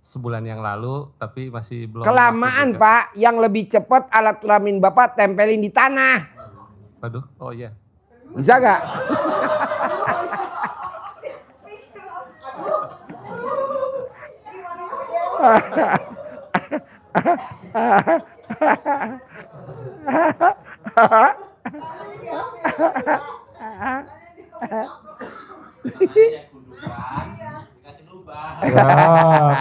sebulan yang lalu, tapi masih belum. Kelamaan Pak, yang lebih cepat alat kelamin Bapak tempelin di tanah. Waduh, oh iya. Bisa gak? Ya,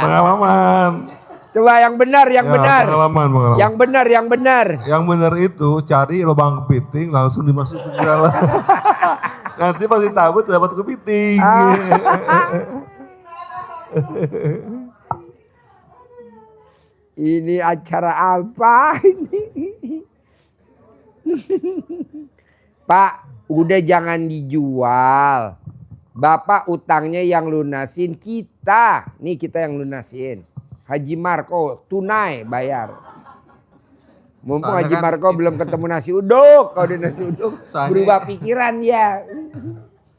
pengalaman. Coba yang benar, Pengalaman. Yang benar. Yang benar itu cari lubang kepiting langsung dimasukin ke dalam. Nanti pasti takut dapat kepiting. Ini acara apa ini? Pak, udah jangan dijual. Bapak utangnya yang lunasin kita. Nih kita yang lunasin. Haji Marco tunai bayar. Mumpung Soalnya Haji kan Marco belum ketemu nasi uduk. Kalau udah nasi uduk Soalnya- berubah pikiran ya.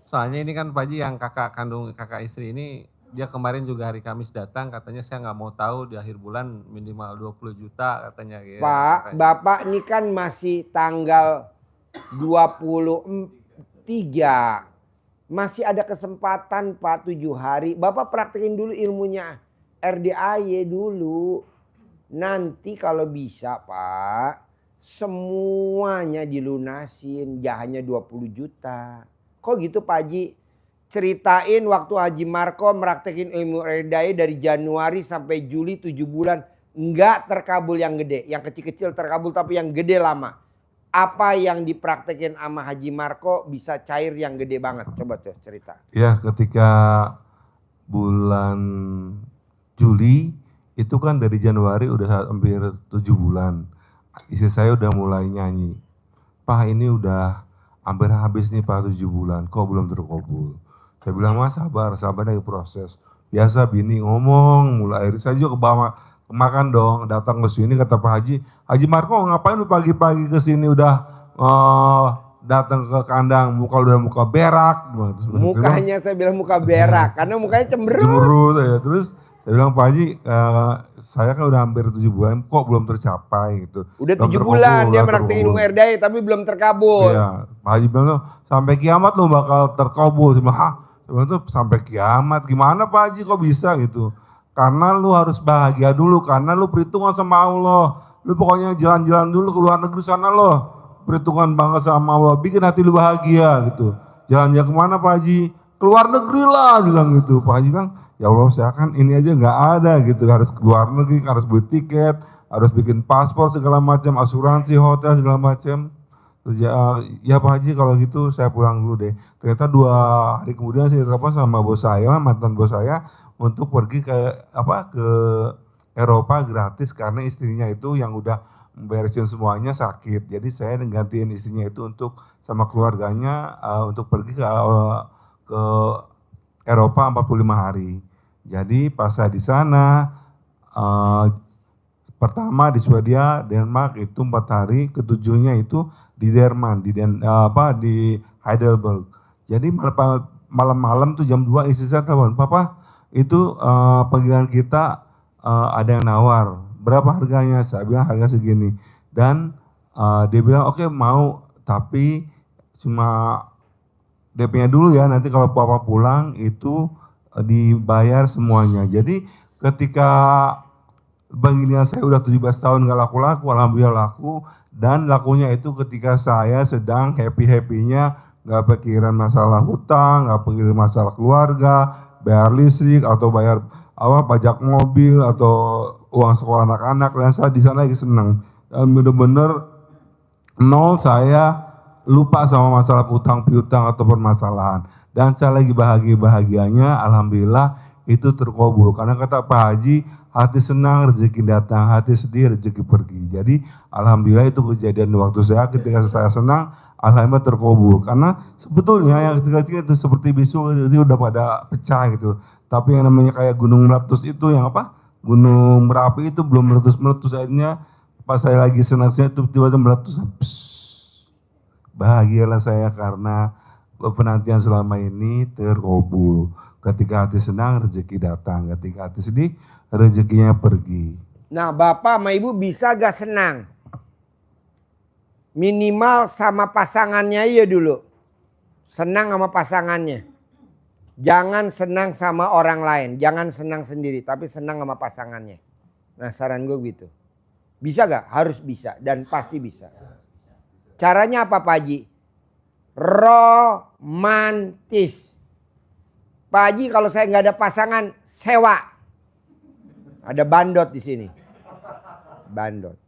Soalnya ini kan Pak Haji yang kakak kandung kakak istri ini, dia kemarin juga hari Kamis datang, katanya saya nggak mau tahu di akhir bulan minimal 20 juta katanya. Ya, Pak, Bapak ini kan masih tanggal 23. Masih ada kesempatan Pak 7 hari. Bapak praktekin dulu ilmunya RDAY dulu. Nanti kalau bisa Pak, semuanya dilunasin. Ya hanya 20 juta. Kok gitu Pak Haji? Ceritain waktu Haji Marco meraktekin ilmu RDAY dari Januari sampai Juli 7 bulan. Enggak terkabul yang gede. Yang kecil-kecil terkabul tapi yang gede lama. Apa yang dipraktekin sama Haji Marco bisa cair yang gede banget? Coba tuh cerita. Ya, ketika bulan Juli itu kan dari Januari udah hampir 7 bulan. Istri saya udah mulai nyanyi. Pak, ini udah hampir habis nih Pak 7 bulan, kok belum terkabul? Saya bilang, Mas sabar dari proses. Biasa bini ngomong, mulai akhirnya saya juga makan dong, datang ke sini kata Pak Haji, Haji Marco ngapain lu pagi-pagi ke sini udah datang ke kandang, muka berak. Mukanya saya bilang muka berak, karena mukanya cemberut. Cemberut ya. Terus saya bilang Pak Haji, saya kan udah hampir 7 bulan, kok belum tercapai gitu. Udah 7 bulan dia meraktekin ilmu RDAY tapi belum terkabul. Iya, Pak Haji bilang sampai kiamat lu bakal terkabul. Saya bilang, tuh sampai kiamat gimana Pak Haji kok bisa gitu? Karena lu harus bahagia dulu, karena lu perhitungan sama Allah. Lu pokoknya jalan-jalan dulu ke luar negeri sana lo. Perhitungan banget sama Allah, bikin hati lu bahagia gitu. Jalan-jalan kemana Pak Haji? Keluar negeri lah bilang gitu. Pak Haji bilang, ya Allah saya kan ini aja nggak ada gitu. Harus keluar negeri, harus beli tiket, harus bikin paspor segala macam, asuransi, hotel segala macam. Ya Pak Haji kalau gitu saya pulang dulu deh. Ternyata 2 hari kemudian saya telepon sama bos saya, mantan bos saya, untuk pergi ke Eropa gratis karena istrinya itu yang udah beresin semuanya sakit. Jadi saya gantiin istrinya itu untuk sama keluarganya untuk pergi ke Eropa 45 hari. Jadi pas saya di sana pertama di Swedia, Denmark itu 4 hari, ketujuhnya itu di Jerman, di Heidelberg. Jadi malam-malam tuh jam 2 istri saya telepon, Papa itu panggilan kita ada yang nawar, berapa harganya? Saya bilang harga segini. Dan dia bilang oke, mau, tapi cuma DP-nya dulu ya, nanti kalau Papa pulang itu dibayar semuanya. Jadi ketika panggilan saya udah 17 tahun gak laku-laku, alhamdulillah laku. Dan lakunya itu ketika saya sedang happy-happynya, gak pikiran masalah hutang, gak pikiran masalah keluarga, bayar listrik atau bayar pajak mobil atau uang sekolah anak-anak, dan saya di sana lagi senang. Dan bener-bener nol, saya lupa sama masalah utang piutang atau permasalahan. Dan saya lagi bahagianya, alhamdulillah itu terkabul. Karena kata Pak Haji, hati senang rezeki datang, hati sedih rezeki pergi. Jadi alhamdulillah itu kejadian waktu saya, ketika saya senang, alhamdulillah terkabul. Karena sebetulnya yang kecil-kecil itu seperti bisu itu udah pada pecah gitu. Tapi yang namanya kayak gunung meletus itu yang Gunung Merapi itu belum meletus-meletus, akhirnya pas saya lagi senang-senang itu tiba-tiba meletus. Bahagialah saya karena penantian selama ini terkabul. Ketika hati senang rezeki datang, ketika hati sedih rezekinya pergi. Nah Bapak sama Ibu bisa gak senang? Minimal sama pasangannya aja dulu. Senang sama pasangannya. Jangan senang sama orang lain. Jangan senang sendiri. Tapi senang sama pasangannya. Nah saran gue gitu. Bisa gak? Harus bisa. Dan pasti bisa. Caranya apa Pak Haji? Romantis. Pak Haji kalau saya nggak ada pasangan, sewa. Ada bandot di sini. Bandot.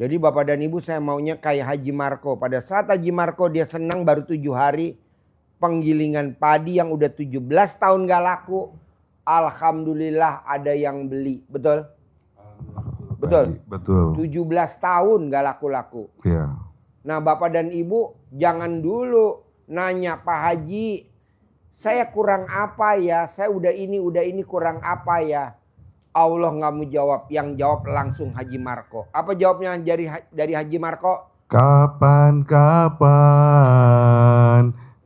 Jadi Bapak dan Ibu saya maunya kayak Haji Marco. Pada saat Haji Marco dia senang baru 7 hari. Penggilingan padi yang udah 17 tahun gak laku. Alhamdulillah ada yang beli. Betul? Betul? Betul. 17 tahun gak laku-laku. Iya. Nah Bapak dan Ibu jangan dulu nanya Pak Haji, saya kurang apa ya? Saya udah ini kurang apa ya? Allah nggak mau jawab, yang jawab langsung Haji Marco. Apa jawabnya dari Haji Marco? Kapan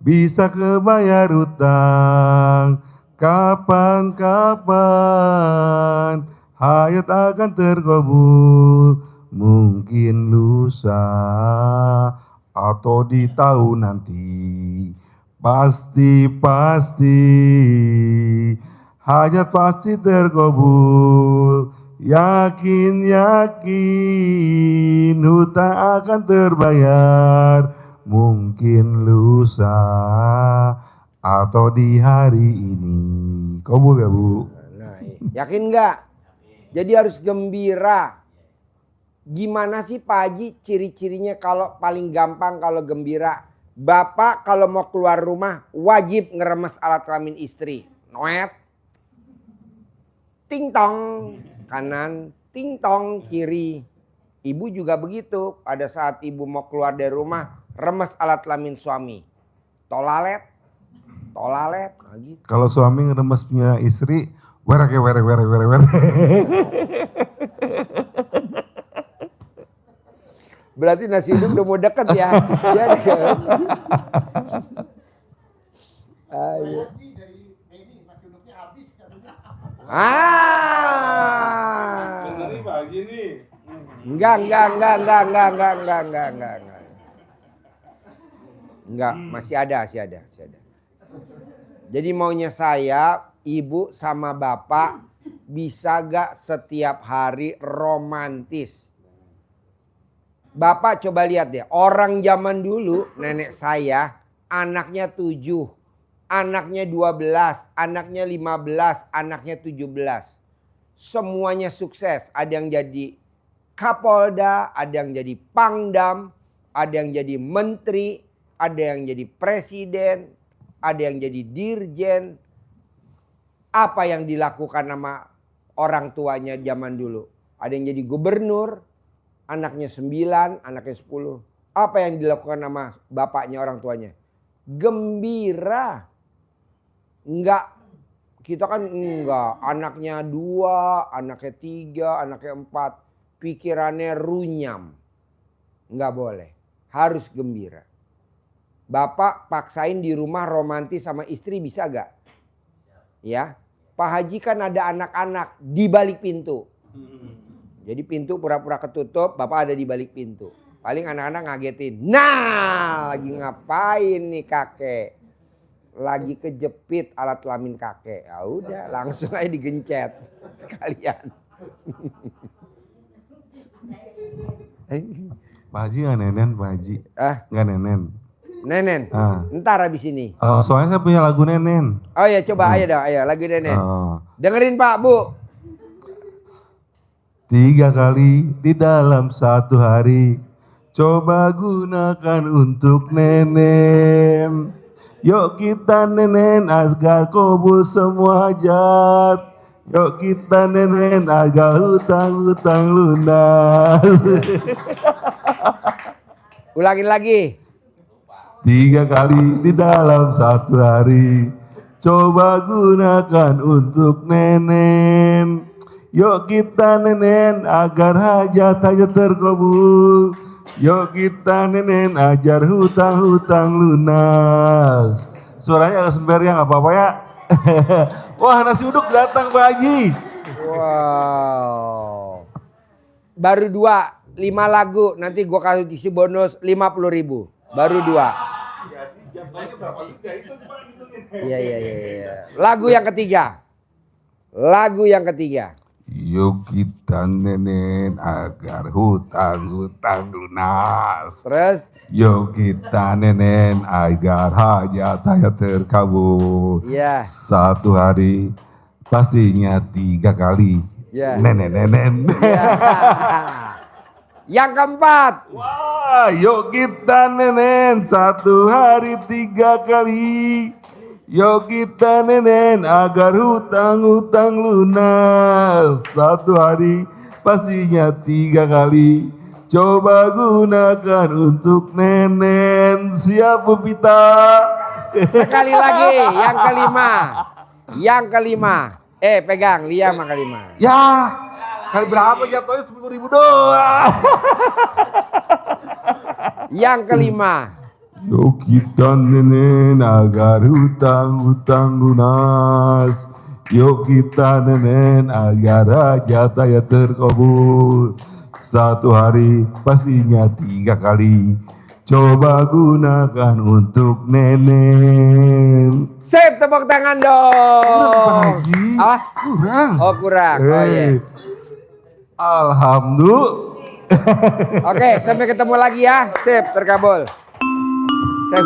bisa kebayar utang. Kapan-kapan hayat akan terkabul, mungkin lusa atau di tahun nanti. Pasti hajat pasti terkabul. Yakin hutang akan terbayar, mungkin lusa atau di hari ini. Kabul ya Bu? Nah, yakin nggak? Jadi harus gembira. Gimana sih Pak Haji ciri-cirinya kalau paling gampang kalau gembira? Bapak kalau mau keluar rumah wajib ngeremes alat kelamin istri. Noet. Ting tong kanan, ting tong kiri. Ibu juga begitu. Pada saat ibu mau keluar dari rumah, remes alat kelamin suami. Tolalet. Nah, gitu. Kalau suami ngeremes punya istri, werek. Berarti nasi uduk udah mau deket ya. Ayo. Benerin Pak Haji nih. Enggak. Enggak, masih ada. Jadi maunya saya, ibu sama bapak bisa gak setiap hari romantis? Bapak coba lihat deh, orang zaman dulu nenek saya anaknya 7, anaknya 12, anaknya 15, anaknya 17. Semuanya sukses, ada yang jadi Kapolda, ada yang jadi Pangdam, ada yang jadi menteri, ada yang jadi presiden, ada yang jadi dirjen. Apa yang dilakukan sama orang tuanya zaman dulu? Ada yang jadi gubernur, anaknya 9, anaknya 10. Apa yang dilakukan sama bapaknya orang tuanya? Gembira. Enggak, kita kan enggak. Anaknya 2, anaknya 3, anaknya 4. Pikirannya runyam. Enggak boleh. Harus gembira. Bapak paksain di rumah romantis sama istri bisa gak? Ya, Pak Haji kan ada anak-anak di balik pintu. Jadi pintu pura-pura ketutup, bapak ada di balik pintu. Paling anak-anak ngagetin. Nah, lagi ngapain nih kakek? Lagi kejepit alat kelamin kakek. Ya udah, langsung aja digencet sekalian. Pak Haji nggak nenen, Pak Haji? Nggak nenen. Nenen, ntar abis ini. Soalnya saya punya lagu nenen. Oh ya coba ayo dong, ayo lagu nenen. Dengerin Pak, Bu. 3 kali di dalam satu hari, coba gunakan untuk nenen. Yuk kita nenen agar kabul semua hajat. Yuk kita nenen agar hutang-hutang lunas. Ulangin lagi. 3 kali di dalam satu hari, coba gunakan untuk nenen. Yuk kita nenen agar hajat-hajat terkabul. Yuk kita nenen ajar hutang-hutang lunas. Suaranya agak sember ya, nggak apa-apa ya. Wah, nasi uduk datang Pak Haji. Wow. Baru 2, 5 lagu. Nanti gua kasih isi bonus 50.000. Baru 2. Iya. Lagu yang ketiga. Yuk kita nenen agar hutang-hutang lunas. Terus? Yuk kita nenen agar hajat-hajat terkabul. Iya. Satu hari pastinya 3 kali. Iya. Nenen. Iya. Yang keempat. Wah, yuk kita nenen satu hari 3 kali. Yuk kita nenen agar hutang-hutang lunas. Satu hari pastinya 3 kali. Coba gunakan untuk nenen. Siap Bu Pita? Sekali lagi yang kelima. Pegang Lia sama kelima. Ya, kali berapa jatuhnya 10.000 doang. Yang kelima. Yuk kita nenen agar hutang-hutang lunas. Yuk kita nenen agar hajat saya terkabul. Satu hari pastinya 3 kali. Coba gunakan untuk nenen. Sip, tepuk tangan dong. Ah, Kurang. oh kurang. Oh iya. Alhamdulillah. Oke, sampai ketemu lagi ya. Sip, terkabul. Saya